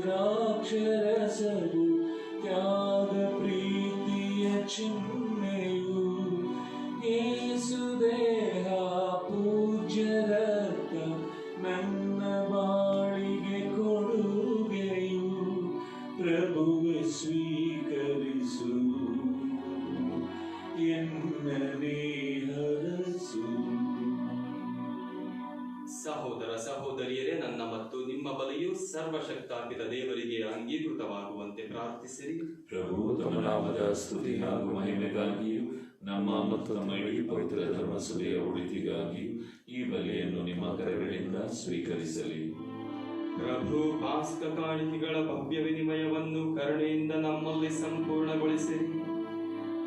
ದ್ರಾಕ್ಷರಸವು ತ್ಯಾಗ ಪ್ರೀತಿಯ ಚಿಹ್ನೆಯು, ಯೇಸು ದೇಹ ಪೂಜ್ಯ ರಕ್ತ ನನ್ನ ಬಾಳಿಗೆ ಕೊಡುಗೆಯು, ಪ್ರಭುವೆ ಸ್ವೀಕರಿಸು ಎನ್ನನೇ ಹರಸು. ಸಹೋದರ ಸಹೋದರಿಯರೇ, ನನ್ನ ಮತ್ತು ನಿಮ್ಮ ಬಲಿಯು ಸರ್ವಶಕ್ತಾಪಿತ ದೇವರಿಗೆ ಅಂಗೀಕೃತವಾಗುವಂತೆ ಪ್ರಾರ್ಥಿಸಿರಿ. ಪ್ರಭು ತಮ್ಮ ನಾಮದ ಸ್ತುತಿ ಹಾಗೂ ಮಹಿಮೆಗಾಗಿಯೂ ನಮ್ಮ ಮತ್ತು ನಮ್ಮ ಇಡೀ ಪವಿತ್ರ ಧರ್ಮಸಭೆಯ ಒಳಿತಿಗಾಗಿಯೂ ಈ ಬಲಿಯನ್ನು ನಿಮ್ಮ ಕರಗಳಿಂದ ಸ್ವೀಕರಿಸಲಿ. ಪ್ರಭು ಪಾಸ್ಕ ಕಾಣಿಕೆಗಳ ಭವ್ಯ ವಿನಿಮಯವನ್ನು ಕರುಣೆಯಿಂದ ನಮ್ಮಲ್ಲಿ ಸಂಪೂರ್ಣಗೊಳಿಸಿರಿ.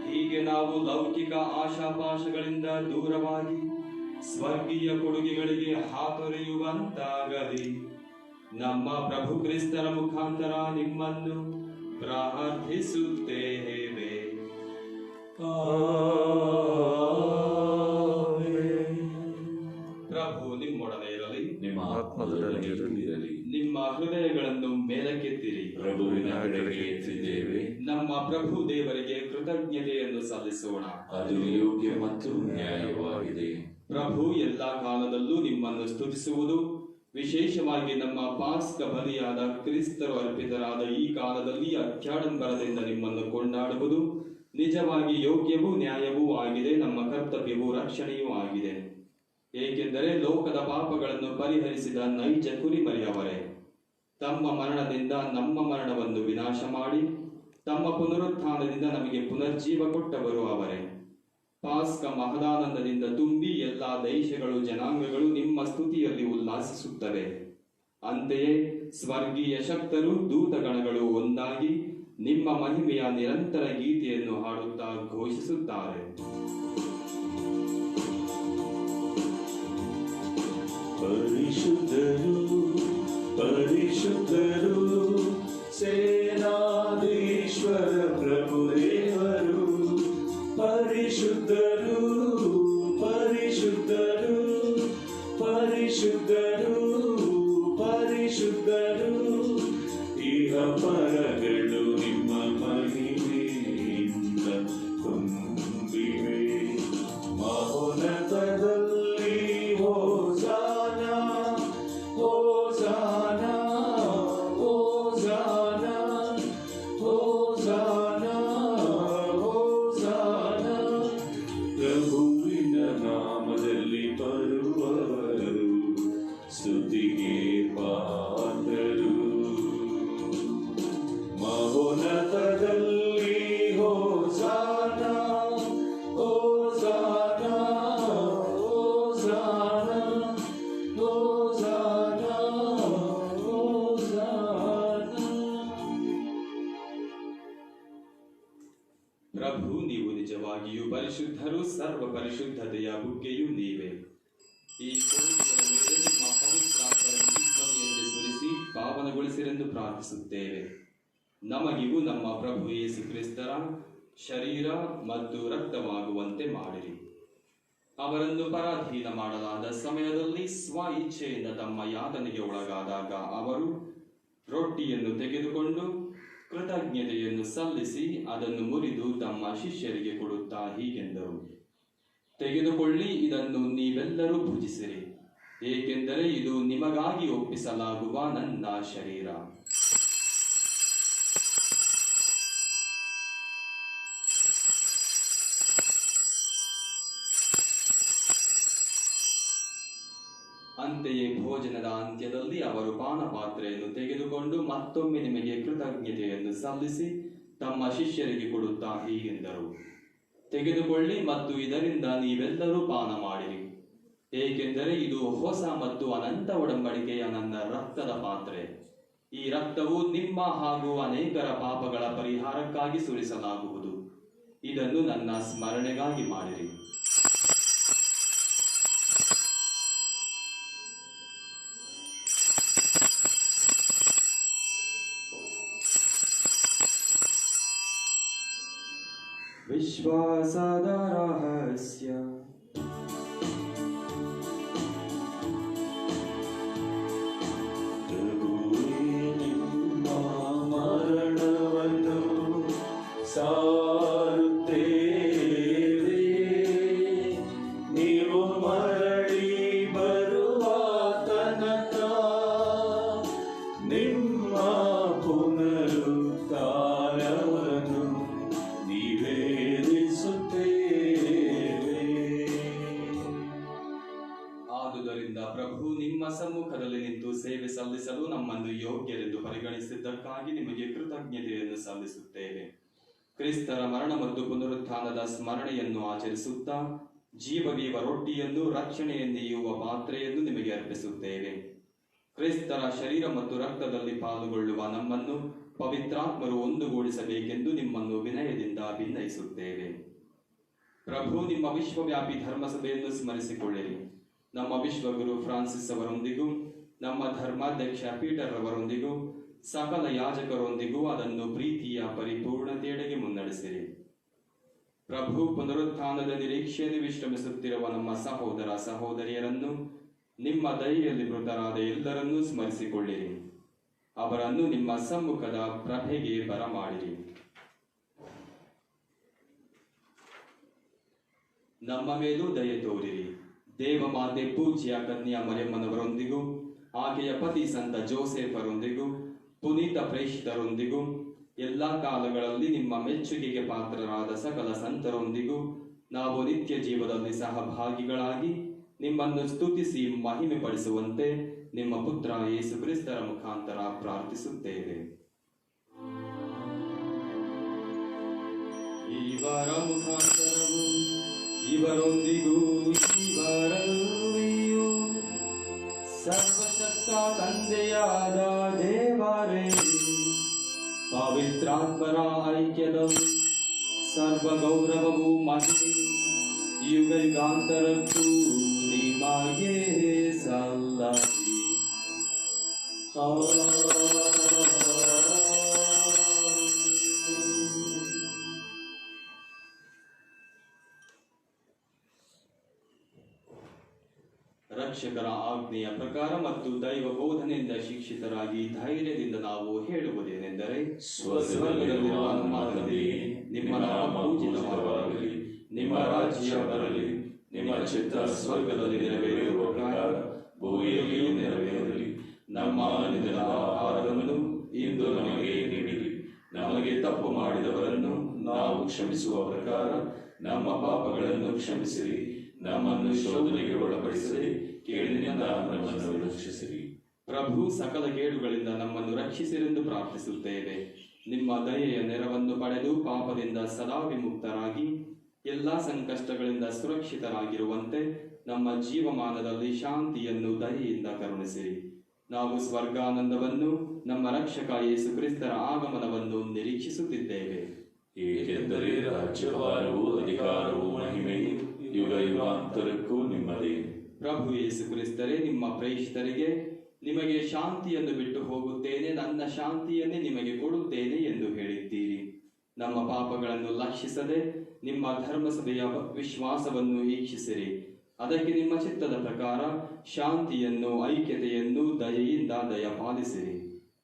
ಹೀಗೆ ನಾವು ಲೌಕಿಕ ಆಶಾಪಾಶಗಳಿಂದ ದೂರವಾಗಿ ಸ್ವರ್ಗೀಯ ಕೊಡುಗೆಗಳಿಗೆ ಹಾತೊರೆಯುವಂತಾಗಲಿ. ನಮ್ಮ ಪ್ರಭು ಕ್ರಿಸ್ತರ ಮುಖಾಂತರ ನಿಮ್ಮನ್ನು ಪ್ರಾರ್ಥಿಸುತ್ತೇವೆ. ಪ್ರಭು ನಿಮ್ಮೊಡನೆ ಇರಲಿ, ನಿಮ್ಮ ಆತ್ಮದಲ್ಲಿರಲಿ. ನಿಮ್ಮ ಹೃದಯಗಳನ್ನು ಮೇಲಕ್ಕೆತ್ತಿರಿ. ಪ್ರಭುವಿನ ಕಡೆಗೆ ಎತ್ತಿದ್ದೇವೆ. ನಮ್ಮ ಪ್ರಭು ದೇವರಿಗೆ ಕೃತಜ್ಞತೆಯನ್ನು ಸಲ್ಲಿಸೋಣ. ಅದು ಯೋಗ್ಯ ಮತ್ತು ನ್ಯಾಯವಾಗಿದೆ. ಪ್ರಭು ಎಲ್ಲಾ ಕಾಲದಲ್ಲೂ ನಿಮ್ಮನ್ನು ಸ್ತುತಿಸುವುದು, ವಿಶೇಷವಾಗಿ ನಮ್ಮ ಪಾಸ್ಕ ಬಲಿಯಾದ ಕ್ರಿಸ್ತರು ಅರ್ಪಿತರಾದ ಈ ಕಾಲದಲ್ಲಿ ಅತ್ಯಾಡಂಬರದಿಂದ ನಿಮ್ಮನ್ನು ಕೊಂಡಾಡುವುದು ನಿಜವಾಗಿ ಯೋಗ್ಯವೂ ನ್ಯಾಯವೂ ಆಗಿದೆ, ನಮ್ಮ ಕರ್ತವ್ಯವೂ ರಕ್ಷಣೆಯೂ ಆಗಿದೆ. ಏಕೆಂದರೆ ಲೋಕದ ಪಾಪಗಳನ್ನು ಪರಿಹರಿಸಿದ ನೈಜ ಕುರಿಮರಿಯವರೇ, ತಮ್ಮ ಮರಣದಿಂದ ನಮ್ಮ ಮರಣವನ್ನು ವಿನಾಶ ಮಾಡಿ ತಮ್ಮ ಪುನರುತ್ಥಾನದಿಂದ ನಮಗೆ ಪುನರ್ಜೀವ ಕೊಟ್ಟವರು ಅವರೇ. ಪಾಸ್ಕ ಮಹದಾನಂದದಿಂದ ತುಂಬಿ ಎಲ್ಲಾ ದೇಶಗಳು, ಜನಾಂಗಗಳು ನಿಮ್ಮ ಸ್ತುತಿಯಲ್ಲಿ ಉಲ್ಲಾಸಿಸುತ್ತವೆ. ಅಂತೆಯೇ ಸ್ವರ್ಗೀಯ ಶಕ್ತರು, ದೂತಗಣಗಳು ಒಂದಾಗಿ ನಿಮ್ಮ ಮಹಿಮೆಯ ನಿರಂತರ ಗೀತೆಯನ್ನು ಹಾಡುತ್ತಾ ಘೋಷಿಸುತ್ತಾರೆ. ಪರಿಶುದ್ಧರು ಪರಿಶುದ್ಧರು ಸೇನಾಧೀಶ್ವರ ಪ್ರಭುದೇವರು, ಪರಿಶುದ್ಧರು ಪರಿಶುದ್ಧರು ಪರಿಶುದ್ಧರು ಪರಿಶುದ್ಧರು, ಇಹ ಪರಗಳು ನಿಮ್ಮ ಮಹಿಮೆಯಿಂದ ತುಂಬಿವೆ. ಮಹೋನ್ನತದಲ್ಲಿ ಹೋಸಾನ ಹೋಸಾನ ಹೋಸಾನ ಹೋಸಾನ ಹೋಸಾನ, ಪ್ರಭುವಿನ ನಾಮದಲ್ಲಿ ಬರುವವರು ಸ್ತುತಿಗೆ ಪಾತ್ರರು. ಮಹೋನ್ನತದಲ್ಲಿ ಹೋಸಾನ ಹೋಸಾನ ಹೋಸಾನ ಹೋಸಾನ ಹೋಸಾನ. ಪ್ರಭು, ನೀವು ನಿಜವಾಗಿಯೂ ಪರಿಶುದ್ಧರು, ಸರ್ವ ಪರಿಶುದ್ಧತೆಯ ಬುಗ್ಗೆಯೂ ನೀವೇ. ಈ ಕೊಡುಗೆಗಳ ಮೇಲೆ ನಿಮ್ಮ ಪವಿತ್ರಾತ್ಮರ ಧ್ವನಿಯನ್ನು ಸುರಿಸಿ ಪಾವನಗೊಳಿಸಿರೆಂದು ಪ್ರಾರ್ಥಿಸುತ್ತೇವೆ. ನಮಗಿವು ನಮ್ಮ ಪ್ರಭು ಯೇಸು ಕ್ರಿಸ್ತರ ಶರೀರ ಮತ್ತು ರಕ್ತವಾಗುವಂತೆ ಮಾಡಿರಿ. ಅವರನ್ನು ಪರಾಧೀನ ಮಾಡಲಾದ ಸಮಯದಲ್ಲಿ ಸ್ವ ಇಚ್ಛೆಯಿಂದ ತಮ್ಮ ಯಾತನೆಗೆ ಒಳಗಾದಾಗ ಅವರು ರೊಟ್ಟಿಯನ್ನು ತೆಗೆದುಕೊಂಡು ಕೃತಜ್ಞತೆಯನ್ನು ಸಲ್ಲಿಸಿ ಅದನ್ನು ಮುರಿದು ತಮ್ಮ ಶಿಷ್ಯರಿಗೆ ಕೊಡುತ್ತಾ ಹೀಗೆಂದರು, ತೆಗೆದುಕೊಳ್ಳಿ, ಇದನ್ನು ನೀವೆಲ್ಲರೂ ಭುಜಿಸಿರಿ, ಏಕೆಂದರೆ ಇದು ನಿಮಗಾಗಿ ಒಪ್ಪಿಸಲಾಗುವ ನನ್ನ ಶರೀರ. ಅಂತೆಯೇ ಭೋಜನದ ಅಂತ್ಯದಲ್ಲಿ ಅವರು ಪಾನಪಾತ್ರೆಯನ್ನು ತೆಗೆದುಕೊಂಡು ಮತ್ತೊಮ್ಮೆ ನಿಮಗೆ ಕೃತಜ್ಞತೆಯನ್ನು ಸಲ್ಲಿಸಿ ತಮ್ಮ ಶಿಷ್ಯರಿಗೆ ಕೊಡುತ್ತಾ ಹೀಗೆಂದರು, ತೆಗೆದುಕೊಳ್ಳಿ ಮತ್ತು ಇದರಿಂದ ನೀವೆಲ್ಲರೂ ಪಾನ ಮಾಡಿರಿ, ಏಕೆಂದರೆ ಇದು ಹೊಸ ಮತ್ತು ಅನಂತ ಒಡಂಬಡಿಕೆಯ ನನ್ನ ರಕ್ತದ ಪಾತ್ರೆ. ಈ ರಕ್ತವು ನಿಮ್ಮ ಹಾಗೂ ಅನೇಕರ ಪಾಪಗಳ ಪರಿಹಾರಕ್ಕಾಗಿ ಸುರಿಸಲಾಗುವುದು. ಇದನ್ನು ನನ್ನ ಸ್ಮರಣೆಗಾಗಿ ಮಾಡಿರಿ. ವಿಶ್ವಾಸದ ರಹಸ್ಯ. ಮರಣವನ್ನು ಸಾರುತ್ತೇವೆ, ನೀವು ಮರಳಿ ಬರುವ ತನಕ ನಿಮ್ಮ ಪುನರುತ್ಥಾನವನ್ನು ಆದುದರಿಂದ ಪ್ರಭು ನಿಮ್ಮ ಸಮ್ಮುಖದಲ್ಲಿ ನಿಂತು ಸೇವೆ ಸಲ್ಲಿಸಲು ನಮ್ಮನ್ನು ಯೋಗ್ಯರೆಂದು ಪರಿಗಣಿಸಿದ್ದಕ್ಕಾಗಿ ನಿಮಗೆ ಕೃತಜ್ಞತೆಯನ್ನು ಸಲ್ಲಿಸುತ್ತೇವೆ. ಕ್ರಿಸ್ತರ ಮರಣ ಮತ್ತು ಪುನರುತ್ಥಾನದ ಸ್ಮರಣೆಯನ್ನು ಆಚರಿಸುತ್ತಾ ಜೀವವೀವ ರೊಟ್ಟಿಯನ್ನು ರಕ್ಷಣೆಯನ್ನೀಯುವ ಪಾತ್ರೆಯನ್ನು ನಿಮಗೆ ಅರ್ಪಿಸುತ್ತೇವೆ. ಕ್ರಿಸ್ತರ ಶರೀರ ಮತ್ತು ರಕ್ತದಲ್ಲಿ ಪಾಲ್ಗೊಳ್ಳುವ ನಮ್ಮನ್ನು ಪವಿತ್ರಾತ್ಮರು ಒಂದುಗೂಡಿಸಬೇಕೆಂದು ನಿಮ್ಮನ್ನು ವಿನಯದಿಂದ ಭಿನ್ನಯಿಸುತ್ತೇವೆ. ಪ್ರಭು, ನಿಮ್ಮ ವಿಶ್ವವ್ಯಾಪಿ ಧರ್ಮಸಭೆಯನ್ನು ಸ್ಮರಿಸಿಕೊಳ್ಳಿರಿ. ನಮ್ಮ ವಿಶ್ವಗುರು ಫ್ರಾನ್ಸಿಸ್ ಅವರೊಂದಿಗೂ ನಮ್ಮ ಧರ್ಮಾಧ್ಯಕ್ಷ ಪೀಟರ್ ಅವರೊಂದಿಗೂ ಸಕಲ ಯಾಜಕರೊಂದಿಗೂ ಅದನ್ನು ಪ್ರೀತಿಯ ಪರಿಪೂರ್ಣತೆಯೆಡೆಗೆ ಮುನ್ನಡೆಸಿರಿ. ಪ್ರಭು, ಪುನರುತ್ಥಾನದ ನಿರೀಕ್ಷೆಯನ್ನು ವಿಶ್ರಮಿಸುತ್ತಿರುವ ನಮ್ಮ ಸಹೋದರ ಸಹೋದರಿಯರನ್ನು, ನಿಮ್ಮ ದಯೆಯಲ್ಲಿ ಮೃತರಾದ ಎಲ್ಲರನ್ನೂ ಸ್ಮರಿಸಿಕೊಳ್ಳಿರಿ. ಅವರನ್ನು ನಿಮ್ಮ ಸಮ್ಮುಖದ ಪ್ರಭೆಗೆ ಬರಮಾಡಿರಿ. ನಮ್ಮ ಮೇಲೂ ದಯೆ ತೋರಿರಿ. ದೇವಮಾತೆ ಪೂಜ್ಯ ಕನ್ಯಾ ಮರಿಯಮ್ಮನವರೊಂದಿಗೂ ಆಕೆಯ ಪತಿ ಸಂತ ಜೋಸೆಫರೊಂದಿಗೂ ಪುನೀತ ಪ್ರೇಷಿತರೊಂದಿಗೂ ಎಲ್ಲಾ ಕಾಲಗಳಲ್ಲಿ ನಿಮ್ಮ ಮೆಚ್ಚುಗೆಗೆ ಪಾತ್ರರಾದ ಸಕಲ ಸಂತರೊಂದಿಗೂ ನಾವು ನಿತ್ಯ ಜೀವದಲ್ಲಿ ಸಹಭಾಗಿಗಳಾಗಿ ನಿಮ್ಮನ್ನು ಸ್ತುತಿಸಿ ಮಹಿಮೆ ಪಡಿಸುವಂತೆ ನಿಮ್ಮ ಪುತ್ರ ಯೇಸು ಕ್ರಿಸ್ತರ ಮುಖಾಂತರ ಪ್ರಾರ್ಥಿಸುತ್ತೇವೆ. ಇವರ ಮುಖಾಂತರವು ಇವರೊಂದಿಗೂ ಇವರಲ್ಲಿಯೂ ಸರ್ವಶಕ್ತ ತಂದೆಯಾದ ದೇವರೇ, ಪವಿತ್ರಾತ್ಮರ ಐಕ್ಯದಲ್ಲಿ ಸರ್ವ ಗೌರವವು ಮಹಿಮೆಯು ಯುಗಯುಗಾಂತರಕ್ಕೂ ನಿಮಗೆ ಸಲ್ಲಲಿ. ರಕ್ಷಕರ ಆಜ್ಞೆಯ ಪ್ರಕಾರ ಮತ್ತು ದೈವ ಬೋಧನೆಯಿಂದ ಶಿಕ್ಷಿತರಾಗಿ ಧೈರ್ಯದಿಂದ ನಾವು ಹೇಳುವುದೇನೆಂದರೆ, ಸ್ವರ್ಗದಲ್ಲಿರುವ ನಮ್ಮ ತಂದೆಯೇ, ನಿಮ್ಮ ನಾಮ ಪೂಜಿತವಾಗಲಿ, ನಿಮ್ಮ ರಾಜ್ಯ ಬರಲಿ, ನಿಮ್ಮ ಚಿತ್ತ ಸ್ವರ್ಗದಲ್ಲಿ ನೆರವೇರುವ ಪ್ರಕಾರ ಭೂಮಿಯಲ್ಲಿಯೂ ನೆರವೇರಲಿ. ನಮ್ಮ ಅನುದಿನದ ಆಹಾರವನ್ನು ಇಂದು ನಮಗೆ ನೀಡಿರಿ. ನಮಗೆ ತಪ್ಪು ಮಾಡಿದವರನ್ನು ನಾವು ಕ್ಷಮಿಸುವ ಪ್ರಕಾರ ನಮ್ಮ ಪಾಪಗಳನ್ನು ಕ್ಷಮಿಸಿರಿ. ನಮ್ಮನ್ನು ಶೋಧನೆಗೆ ಒಳಪಡಿಸದೆ ಕೇಡಿನಿಂದ ನಮ್ಮನ್ನು ರಕ್ಷಿಸಿರಿ. ಪ್ರಭು, ಸಕಲ ಕೇಡುಗಳಿಂದ ನಮ್ಮನ್ನು ರಕ್ಷಿಸಿರೆಂದು ಪ್ರಾರ್ಥಿಸುತ್ತೇವೆ. ನಿಮ್ಮ ದಯೆಯ ನೆರವನ್ನು ಪಡೆದು ಪಾಪದಿಂದ ಸದಾ ವಿಮುಕ್ತರಾಗಿ ಎಲ್ಲಾ ಸಂಕಷ್ಟಗಳಿಂದ ಸುರಕ್ಷಿತರಾಗಿರುವಂತೆ ನಮ್ಮ ಜೀವಮಾನದಲ್ಲಿ ಶಾಂತಿಯನ್ನು ದಯೆಯಿಂದ ಕರುಣಿಸಿರಿ. ನಾವು ಸ್ವರ್ಗಾನಂದವನ್ನು, ನಮ್ಮ ರಕ್ಷಕ ಯೇಸು ಕ್ರಿಸ್ತರ ಆಗಮನವನ್ನು ನಿರೀಕ್ಷಿಸುತ್ತಿದ್ದೇವೆ. ಏಕೆಂದರೆ ರಾಜ್ಯಭಾರವು, ಅಧಿಕಾರವು, ಮಹಿಮೆಯು ಯುಗ ಯುಗಾಂತರಕ್ಕೂ ನಿಮ್ಮದೇ. ಪ್ರಭು ಯೇಸು ಕ್ರಿಸ್ತರೇ, ನಿಮ್ಮ ಪ್ರೇಷಿತರಿಗೆ ನಿಮಗೆ ಶಾಂತಿಯನ್ನು ಬಿಟ್ಟು ಹೋಗುತ್ತೇನೆ, ನನ್ನ ಶಾಂತಿಯನ್ನೇ ನಿಮಗೆ ಕೊಡುತ್ತೇನೆ ಎಂದು ಹೇಳಿದ್ದೀರಿ. ನಮ್ಮ ಪಾಪಗಳನ್ನು ಲಕ್ಷಿಸದೆ ನಿಮ್ಮ ಧರ್ಮಸಭೆಯ ವಿಶ್ವಾಸವನ್ನು ವೀಕ್ಷಿಸಿರಿ. ಅದಕ್ಕೆ ನಿಮ್ಮ ಚಿತ್ತದ ಪ್ರಕಾರ ಶಾಂತಿಯನ್ನು, ಐಕ್ಯತೆಯನ್ನು ದಯೆಯಿಂದ ದಯಪಾಲಿಸಿರಿ.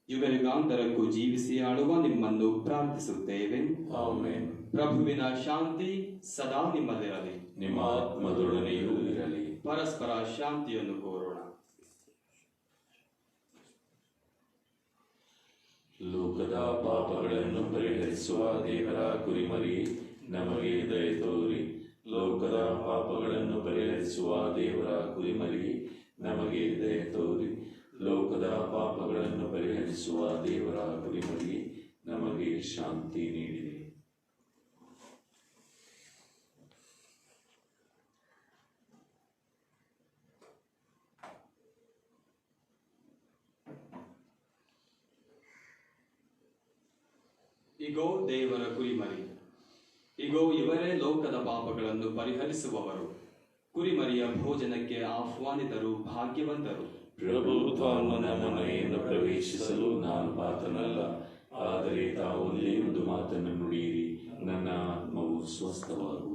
ಯುಗಯುಗಾಂತರಕ್ಕೂ ಜೀವಿಸಿ ಆಳುವ ನಿಮ್ಮನ್ನು ಪ್ರಾರ್ಥಿಸುತ್ತೇವೆ. ಆಮೆನ್. ಪ್ರಭುವಿನ ಶಾಂತಿ ಸದಾ ನಿಮ್ಮಲ್ಲಿರಲಿ, ನಿಮ್ಮ ಆತ್ಮದೊಡನೆಯೂ ಇರಲಿ. ಪರಸ್ಪರ ಶಾಂತಿಯನ್ನು ಕೋರೋಣ. ಲೋಕದ ಪಾಪಗಳನ್ನು ಪರಿಹರಿಸುವ ದೇವರ ಕುರಿಮರಿಯೇ, ನಮಗೆ ದಯೆ ತೋರಿ. ಲೋಕದ ಪಾಪಗಳನ್ನು ಪರಿಹರಿಸುವ ದೇವರ ಕುರಿಮರಿಯೇ, ನಮಗೆ ದಯೆ ತೋರಿ. ಲೋಕದ ಪಾಪಗಳನ್ನು ಪರಿಹರಿಸುವ ದೇವರ ಕುರಿಮರಿಯೇ, ನಮಗೆ ಶಾಂತಿ ನೀಡಿರಿ. ಇಗೋ ದೇವರ ಕುರಿಮರಿ, ಇಗೋ ಇವರೇ ಲೋಕದ ಪಾಪಗಳನ್ನು ಪರಿಹರಿಸುವವರು. ಕುರಿಮರಿಯ ಭೋಜನಕ್ಕೆ ಆಹ್ವಾನಿತರು ಭಾಗ್ಯವಂತರು. ಪ್ರಭು ತಾನು ನನ್ನ ಮನೆಯನ್ನು ಪ್ರವೇಶಿಸಲು ನಾನು ಪಾತ್ರನಲ್ಲ, ಆದರೆ ತಾವು ಒಂದೇ ಒಂದು ಮಾತನ್ನು ನುಡಿಯಿರಿ, ನನ್ನ ಆತ್ಮವು ಸ್ವಸ್ಥವಾಗುವುದು.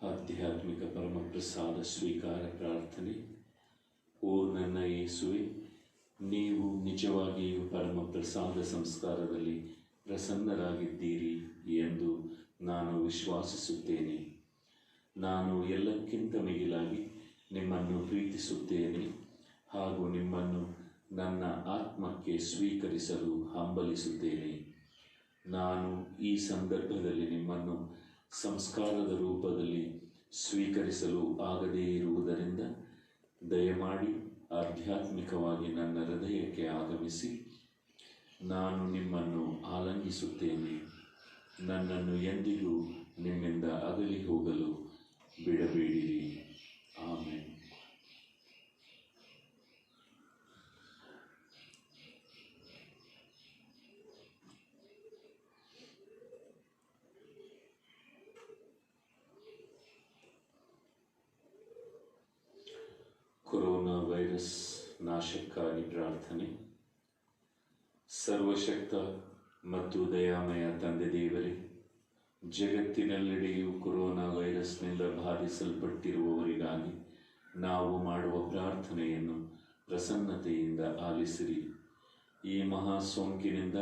ಆಧ್ಯಾತ್ಮಿಕ ಪರಮ ಪ್ರಸಾದ ಸ್ವೀಕಾರ ಪ್ರಾರ್ಥನೆ. ಓ ನನ್ನ ಯೇಸುವೆ, ನೀವು ನಿಜವಾಗಿಯೂ ಪರಮ ಪ್ರಸಾದ ಸಂಸ್ಕಾರದಲ್ಲಿ ಪ್ರಸನ್ನರಾಗಿದ್ದೀರಿ ಎಂದು ನಾನು ವಿಶ್ವಾಸಿಸುತ್ತೇನೆ. ನಾನು ಎಲ್ಲಕ್ಕಿಂತ ಮಿಗಿಲಾಗಿ ನಿಮ್ಮನ್ನು ಪ್ರೀತಿಸುತ್ತೇನೆ ಹಾಗೂ ನಿಮ್ಮನ್ನು ನನ್ನ ಆತ್ಮಕ್ಕೆ ಸ್ವೀಕರಿಸಲು ಹಂಬಲಿಸುತ್ತೇನೆ. ನಾನು ಈ ಸಂದರ್ಭದಲ್ಲಿ ನಿಮ್ಮನ್ನು ಸಂಸ್ಕಾರದ ರೂಪದಲ್ಲಿ ಸ್ವೀಕರಿಸಲು ಆಗದೇ ಇರುವುದರಿಂದ ದಯಮಾಡಿ ಆಧ್ಯಾತ್ಮಿಕವಾಗಿ ನನ್ನ ಹೃದಯಕ್ಕೆ ಆಗಮಿಸಿ ನಾನು ನಿಮ್ಮನ್ನು ಆಲಂಗಿಸುತ್ತೇನೆ. ನನ್ನನ್ನು ಎಂದಿಗೂ ನಿಮ್ಮಿಂದ ಅಗಲಿ ಹೋಗಲು ಬಿಡಬೇಡಿರಿ. ಆಮೆನ್. ಕೊರೋನಾ ವೈರಸ್ ನಾಶಕ್ಕಾಗಿ ಪ್ರಾರ್ಥನೆ. ಸರ್ವಶಕ್ತ ಮತ್ತು ದಯಾಮಯ ತಂದೆ ದೇವರೇ, ಜಗತ್ತಿನೆಲ್ಲೆಡೆಯೂ ಕೊರೋನಾ ವೈರಸ್ನಿಂದ ಬಾಧಿಸಲ್ಪಟ್ಟಿರುವವರಿಗಾಗಿ ನಾವು ಮಾಡುವ ಪ್ರಾರ್ಥನೆಯನ್ನು ಪ್ರಸನ್ನತೆಯಿಂದ ಆಲಿಸಿರಿ. ಈ ಮಹಾ ಸೋಂಕಿನಿಂದ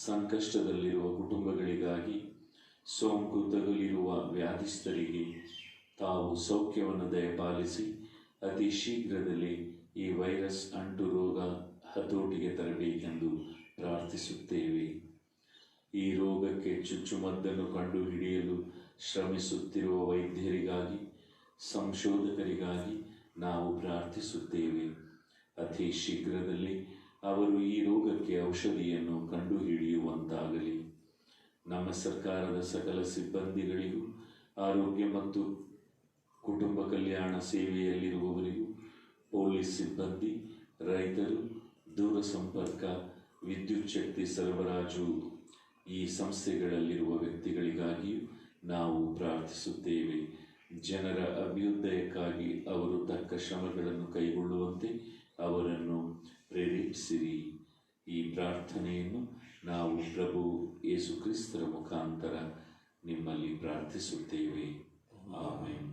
ಸಂಕಷ್ಟದಲ್ಲಿರುವ ಕುಟುಂಬಗಳಿಗಾಗಿ, ಸೋಂಕು ತಗುಲಿರುವ ವ್ಯಾಧಿಸ್ಥರಿಗೆ ತಾವು ಸೌಖ್ಯವನ್ನು ದಯಪಾಲಿಸಿ ಅತಿ ಶೀಘ್ರದಲ್ಲಿ ಈ ವೈರಸ್ ಅಂಟು ರೋಗ ಹತೋಟಿಗೆ ತರಬೇಕೆಂದು ಪ್ರಾರ್ಥಿಸುತ್ತೇವೆ. ಈ ರೋಗಕ್ಕೆ ಚುಚ್ಚುಮದ್ದನ್ನು ಕಂಡುಹಿಡಿಯಲು ಶ್ರಮಿಸುತ್ತಿರುವ ವೈದ್ಯರಿಗಾಗಿ, ಸಂಶೋಧಕರಿಗಾಗಿ ನಾವು ಪ್ರಾರ್ಥಿಸುತ್ತೇವೆ. ಅತಿ ಶೀಘ್ರದಲ್ಲಿ ಅವರು ಈ ರೋಗಕ್ಕೆ ಔಷಧಿಯನ್ನು ಕಂಡುಹಿಡಿಯುವಂತಾಗಲಿ. ನಮ್ಮ ಸರ್ಕಾರದ ಸಕಲ ಸಿಬ್ಬಂದಿಗಳಿಗೂ, ಆರೋಗ್ಯ ಮತ್ತು ಕುಟುಂಬ ಕಲ್ಯಾಣ ಸೇವೆಯಲ್ಲಿರುವವರಿಗೂ, ಪೊಲೀಸ್ ಸಿಬ್ಬಂದಿ, ರೈತರು, ದೂರ ಸಂಪರ್ಕ, ವಿದ್ಯುತ್ ಶಕ್ತಿ ಸರಬರಾಜು ಈ ಸಂಸ್ಥೆಗಳಲ್ಲಿರುವ ವ್ಯಕ್ತಿಗಳಿಗಾಗಿಯೂ ನಾವು ಪ್ರಾರ್ಥಿಸುತ್ತೇವೆ. ಜನರ ಅಭ್ಯುದಯಕ್ಕಾಗಿ ಅವರು ತಕ್ಕ ಶ್ರಮಗಳನ್ನು ಕೈಗೊಳ್ಳುವಂತೆ ಅವರನ್ನು ಪ್ರೇರೇಪಿಸಿರಿ. ಈ ಪ್ರಾರ್ಥನೆಯನ್ನು ನಾವು ಪ್ರಭು ಯೇಸು ಕ್ರಿಸ್ತರ ಮುಖಾಂತರ ನಿಮ್ಮಲ್ಲಿ ಪ್ರಾರ್ಥಿಸುತ್ತೇವೆ. ಆಮೆನ್.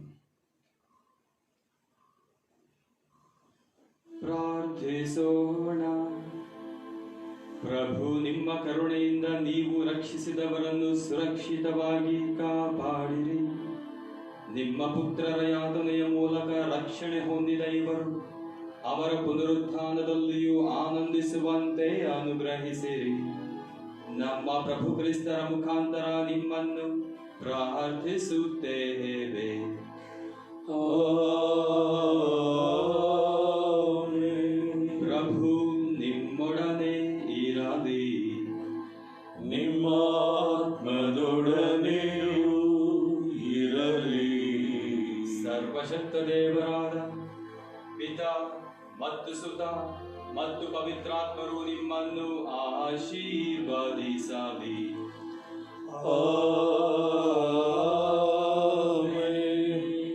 ಪ್ರಾರ್ಥಿಸೋಣ. ಪ್ರಭು, ನಿಮ್ಮ ಕರುಣೆಯಿಂದ ನೀವು ರಕ್ಷಿಸಿದವರನ್ನು ಸುರಕ್ಷಿತವಾಗಿ ಕಾಪಾಡಿರಿ. ನಿಮ್ಮ ಪುತ್ರರ ಯಾತನೆಯ ಮೂಲಕ ರಕ್ಷಣೆ ಹೊಂದಿದ ಇವರು ಅವರ ಪುನರುತ್ಥಾನದಲ್ಲಿಯೂ ಆನಂದಿಸುವಂತೆ ಅನುಗ್ರಹಿಸಿರಿ. ನಮ್ಮ ಪ್ರಭು ಕ್ರಿಸ್ತರ ಮುಖಾಂತರ ನಿಮ್ಮನ್ನು ಪ್ರಾರ್ಥಿಸುತ್ತೇವೆ. ಪ್ರಭು ನಿಮ್ಮೊಡನೆ ಇರಲಿ, ನಿಮ್ಮ ಆತ್ಮದೊಡನೆಯೂ ಇರಲಿ. ಸರ್ವಶಕ್ತ ದೇವರಾದ ಪಿತಾ ಮತ್ತು ಸುತ ಮತ್ತು ಪವಿತ್ರಾತ್ಮರು ನಿಮ್ಮನ್ನು ಆಶೀರ್ವದಿಸಲಿ.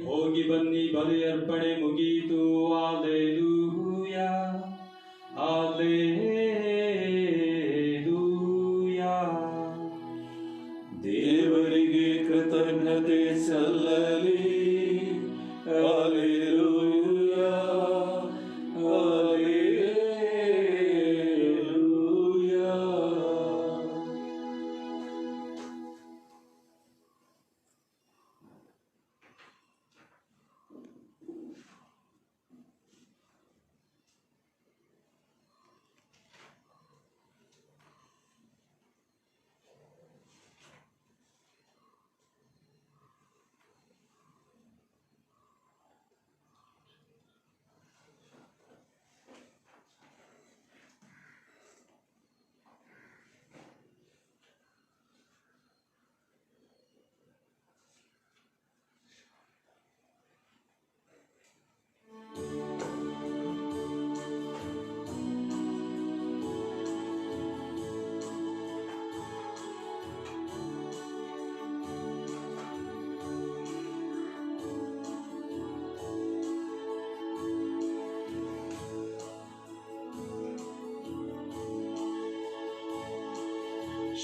ಹೋಗಿ ಬನ್ನಿ, ಬಲಿಯರ್ಪಣೆ ಮುಗಿಯಿತು. Hallelujah, hallelujah. ದೇವರಿಗೆ ಕೃತಜ್ಞತೆ ಸಲ್ಲಲಿ. Hallelujah, hallelujah.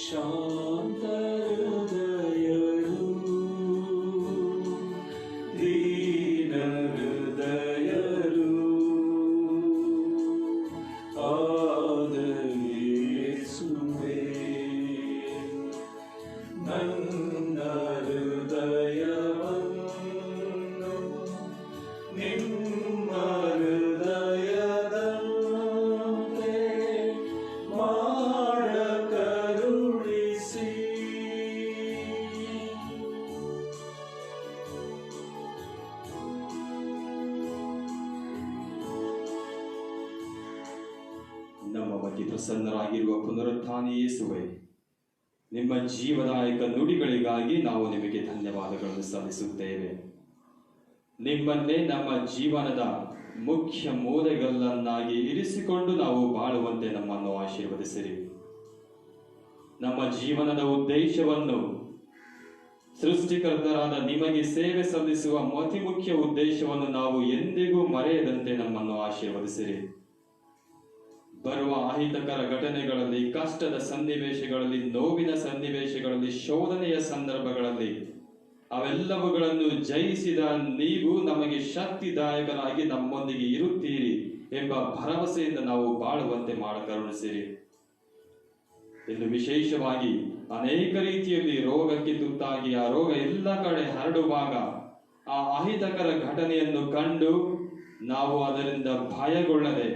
ಶಾಂತ ಹೃದಯರು, ದೀನ ಹೃದಯರು, ಆದರಿಸುವೆ. ನನ್ನ ಹೃದಯವನ್ನು ನಿಮ್ಮ ಹೃದಯದಂತೆ ಮಾಡ ಕರುಣಿಸಿ. ನಮ್ಮ ಬಗ್ಗೆ ಪ್ರಸನ್ನರಾಗಿರುವ ಪುನರುತ್ಥಾನಿ ಯೇಸುವೆ, ನಿಮ್ಮ ಜೀವದಾಯಕ ನುಡಿಗಳಿಗಾಗಿ ನಾವು ನಿಮಗೆ ಧನ್ಯವಾದಗಳನ್ನು ಸಲ್ಲಿಸುತ್ತೇವೆ. ನಿಮ್ಮನ್ನೇ ನಮ್ಮ ಜೀವನದ ಮುಖ್ಯ ಮೂಲೆಗಲ್ಲನ್ನಾಗಿ ಇರಿಸಿಕೊಂಡು ನಾವು ಬಾಳುವಂತೆ ನಮ್ಮನ್ನು ಆಶೀರ್ವದಿಸಿರಿ. ನಮ್ಮ ಜೀವನದ ಉದ್ದೇಶವನ್ನು, ಸೃಷ್ಟಿಕರ್ತರಾದ ನಿಮಗೆ ಸೇವೆ ಸಲ್ಲಿಸುವ ಅತಿ ಮುಖ್ಯ ಉದ್ದೇಶವನ್ನು ನಾವು ಎಂದಿಗೂ ಮರೆಯದಂತೆ ನಮ್ಮನ್ನು ಆಶೀರ್ವದಿಸಿರಿ. ಬರುವ ಅಹಿತಕರ ಘಟನೆಗಳಲ್ಲಿ, ಕಷ್ಟದ ಸನ್ನಿವೇಶಗಳಲ್ಲಿ, ನೋವಿನ ಸನ್ನಿವೇಶಗಳಲ್ಲಿ, ಶೋಧನೆಯ ಸಂದರ್ಭಗಳಲ್ಲಿ ಅವೆಲ್ಲವುಗಳನ್ನು ಜಯಿಸಿದ ನೀವು ನಮಗೆ ಶಕ್ತಿದಾಯಕರಾಗಿ ನಮ್ಮೊಂದಿಗೆ ಇರುತ್ತೀರಿ ಎಂಬ ಭರವಸೆಯಿಂದ ನಾವು ಬಾಳುವಂತೆ ಮಾಡ ಕರುಣಿಸಿರಿ. ಇನ್ನು ವಿಶೇಷವಾಗಿ ಅನೇಕ ರೀತಿಯಲ್ಲಿ ರೋಗಕ್ಕೆ ತುತ್ತಾಗಿ ಆ ರೋಗ ಎಲ್ಲ ಕಡೆ ಹರಡುವಾಗ ಆ ಅಹಿತಕರ ಘಟನೆಯನ್ನು ಕಂಡು ನಾವು ಅದರಿಂದ ಭಯಗೊಳ್ಳದೆ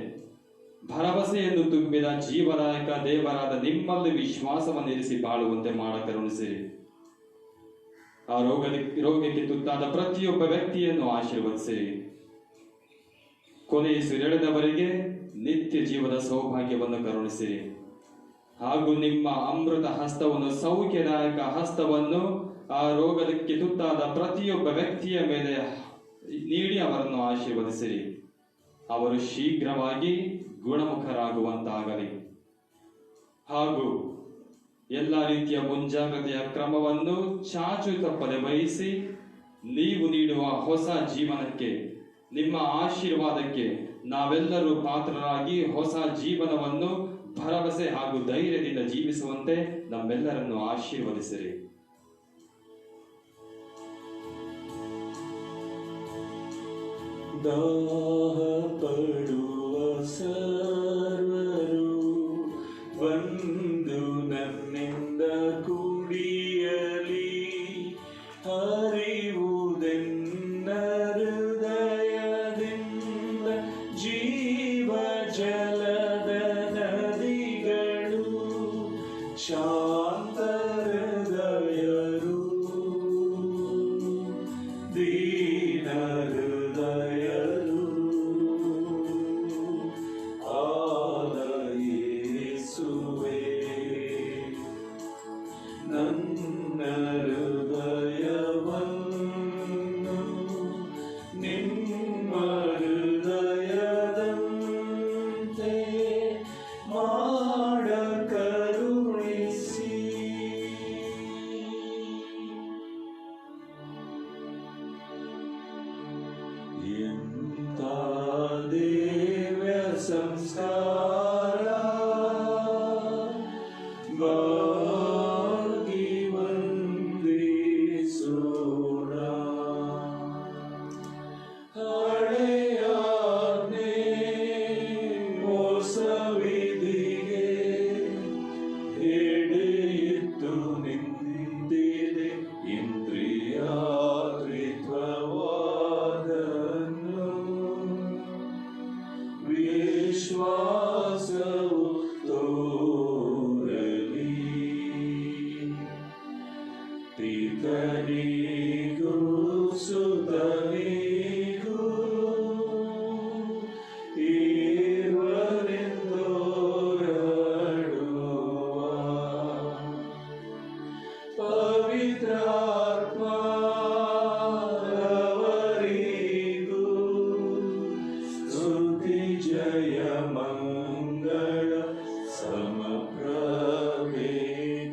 ಭರವಸೆಯನ್ನು ತುಂಬಿದ ಜೀವದಾಯಕ ದೇವರಾದ ನಿಮ್ಮಲ್ಲಿ ವಿಶ್ವಾಸವನ್ನಿರಿಸಿ ಬಾಳುವಂತೆ ಮಾಡ ಕರುಣಿಸಿರಿ. ಆ ರೋಗಕ್ಕೆ ತುತ್ತಾದ ಪ್ರತಿಯೊಬ್ಬ ವ್ಯಕ್ತಿಯನ್ನು ಆಶೀರ್ವದಿಸಿರಿ. ಕೊನೆಯುಸಿರೆಳೆದವರಿಗೆ ನಿತ್ಯ ಜೀವದ ಸೌಭಾಗ್ಯವನ್ನು ಕರುಣಿಸಿರಿ. ಹಾಗೂ ನಿಮ್ಮ ಅಮೃತ ಹಸ್ತವನ್ನು, ಸೌಖ್ಯದಾಯಕ ಹಸ್ತವನ್ನು ಆ ರೋಗಕ್ಕೆ ತುತ್ತಾದ ಪ್ರತಿಯೊಬ್ಬ ವ್ಯಕ್ತಿಯ ಮೇಲೆ ನೀಡಿ ಅವರನ್ನು ಆಶೀರ್ವದಿಸಿರಿ. ಅವರು ಶೀಘ್ರವಾಗಿ ಗುಣಮುಖರಾಗುವಂತಾಗಲಿ. ಹಾಗೂ ಎಲ್ಲ ರೀತಿಯ ಮುಂಜಾಗ್ರತೆಯ ಕ್ರಮವನ್ನು ಚಾಚು ತಪ್ಪದೆ ವಹಿಸಿ ನೀವು ನೀಡುವ ಹೊಸ ಜೀವನಕ್ಕೆ, ನಿಮ್ಮ ಆಶೀರ್ವಾದಕ್ಕೆ ನಾವೆಲ್ಲರೂ ಪಾತ್ರರಾಗಿ ಹೊಸ ಜೀವನವನ್ನು ಭರವಸೆ ಹಾಗೂ ಧೈರ್ಯದಿಂದ ಜೀವಿಸುವಂತೆ ನಮ್ಮೆಲ್ಲರನ್ನು ಆಶೀರ್ವದಿಸಿರಿ. ದಾಹ ಪಡುವ ಸರ್ವರು ಬಂದು ನನ್ನಿಂದ ಕುಡಿಯಲಿ. ಹರಿವುದೆನ್ನ ಹೃದಯದಿಂದ ಜೀವ ಜಲದ ನದಿಗಳು. ಎಂಥ ದಿವ್ಯ ಸಂಸ್ಕಾರ ಬಾಗಿ ವಂದಿಸೋಣ. ಹಳೆಯಾಜ್ಞೆ ಹೊಸ ವಿಧಿಗೆ ಎಡೆಯಿಟ್ಟು ನಿಂತಿದೆ ಇಂದ್ರಿಯಾತ್ರಿತ್ವವಾದನ್ನು. ವಿಶ್ವಾಸವು ತೋರಲಿ ಪಿತನಿಗೂ ಸುತನಿಗೂ ಇರುವರೆಂದೋರಡುವ ಪವಿತ್ರಾತ್ಮರವರಿಗೂ ಸ್ತುತಿ ಜಯ ಮಂಗಳ ಸಮಪ್ರಭೆ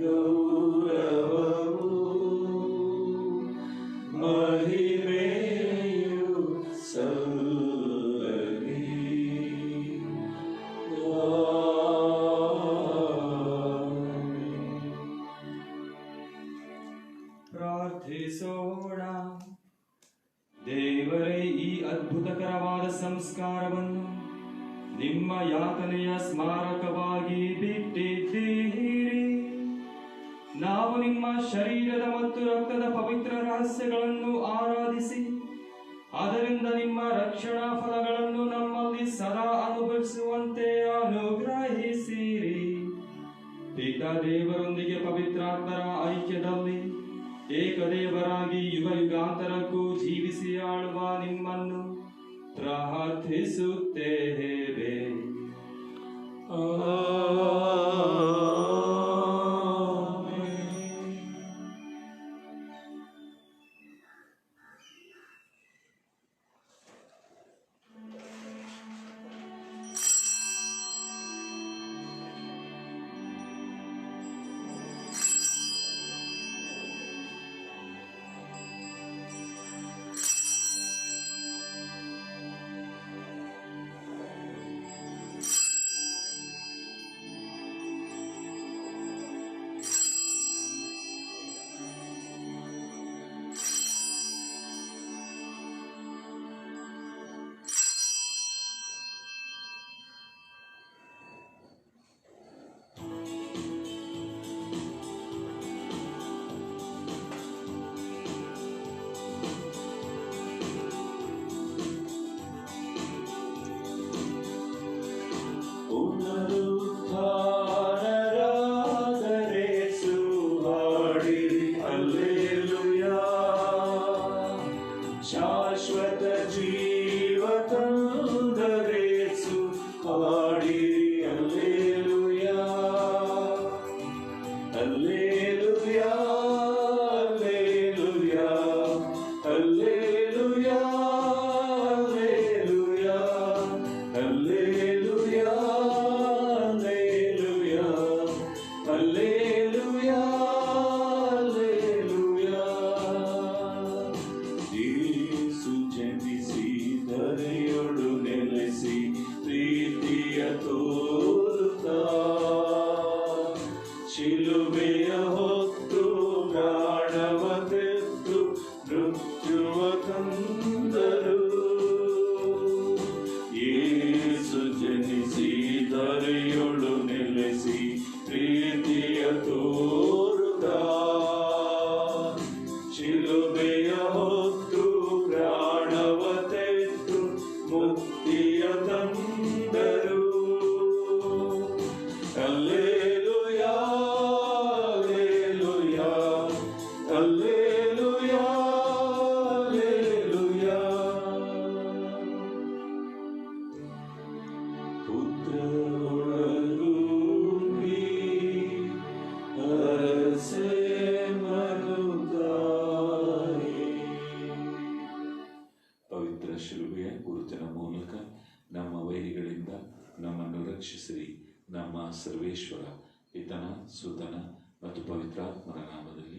ಗೌರವವು ಮಹಿಮೆಯು ಸಲ್ಲಲಿ. ಪ್ರಾರ್ಥಿಸೋಣ. ದೇವರೇ, ಈ ಅದ್ಭುತಕರವಾದ ಸಂಸ್ಕಾರವನ್ನು ನಿಮ್ಮ ಯಾತನೆಯ ಸ್ಮಾರಕವಾಗಿ ಬಿಟ್ಟಿದ್ದೀರಿ. ನಾವು ನಿಮ್ಮ ಶರೀರದ ಮತ್ತು ರಕ್ತದ ಪವಿತ್ರ ರಹಸ್ಯಗಳನ್ನು ಆರಾಧಿಸಿ ಅದರಿಂದ ನಿಮ್ಮ ರಕ್ಷಣಾ ಫಲಗಳನ್ನು ನಮ್ಮಲ್ಲಿ ಸದಾ ಅನುಭವಿಸುವಂತೆ ಅನುಗ್ರಹಿಸಿರಿ. ಪಿತಾ ದೇವರೊಂದಿಗೆ ಪವಿತ್ರಾತ್ಮರ ಐಕ್ಯದಲ್ಲಿ ಏಕದೇವರಾಗಿ ಯುಗ ಯುಗಾಂತರಕ್ಕೂ ಜೀವಿಸಿ ಆಳುವ ನಿಮ್ಮನ್ನು ಪ್ರಾರ್ಥಿಸುತ್ತೇವೆ. ಪುನರುತ್ಥಾನರಾದರೇಸು ಹಾಡಿರಿ ಹಲ್ಲೆಲೂಯಾ. ಶಾಶ್ವತ ಜೀವ ತಂದರೇಸು ಹಾಡಿರಿ hallelujah. Hallelujah hallelujah hallelujah hallelujah hallelujah hallelujah hallelujah. Yesu ಜನಿಸಿ ಧರೆಯೊಳು ನೆಲೆಸಿ ಪ್ರೀತಿಯ ತೋರುತ್ತಾ ಶಿಲುಬೆಯ ಹೊತ್ತು ಪ್ರಾಣವ ತೆತ್ತು ಮೃತ್ಯುವ ತಂದರು. ಯೇಸು ಜನಿಸಿ ಧರೆಯೊಳು ನೆಲೆಸಿ ಪ್ರೀತಿಯ ತೋರುತ್ತಾ ಶಿಲುಬೆಯ ಹೊತ್ತು ಪ್ರಾಣವ ತೆತ್ತು ಮುಕ್ತಿಯ ತಂದರು. Hallelujah hallelujah hallelujah hallelujah. ಪುತ್ರರೊಳಗೂಡಿ ಹರಸೆ ಮರುತಾಯಿ. ಪವಿತ್ರ ಶಿಲುಬೆಯ ಗುರುತಿನ ಮೂಲಕ ನಮ್ಮ ವೈರಿಗಳಿಂದ ನಮ್ಮನ್ನು ರಕ್ಷಿಸಿರಿ. ನಮ್ಮ ಸರ್ವೇಶ್ವರ ಪಿತನ ಸುತನ ಮತ್ತು ಪವಿತ್ರಾತ್ಮರ ನಾಮದಲ್ಲಿ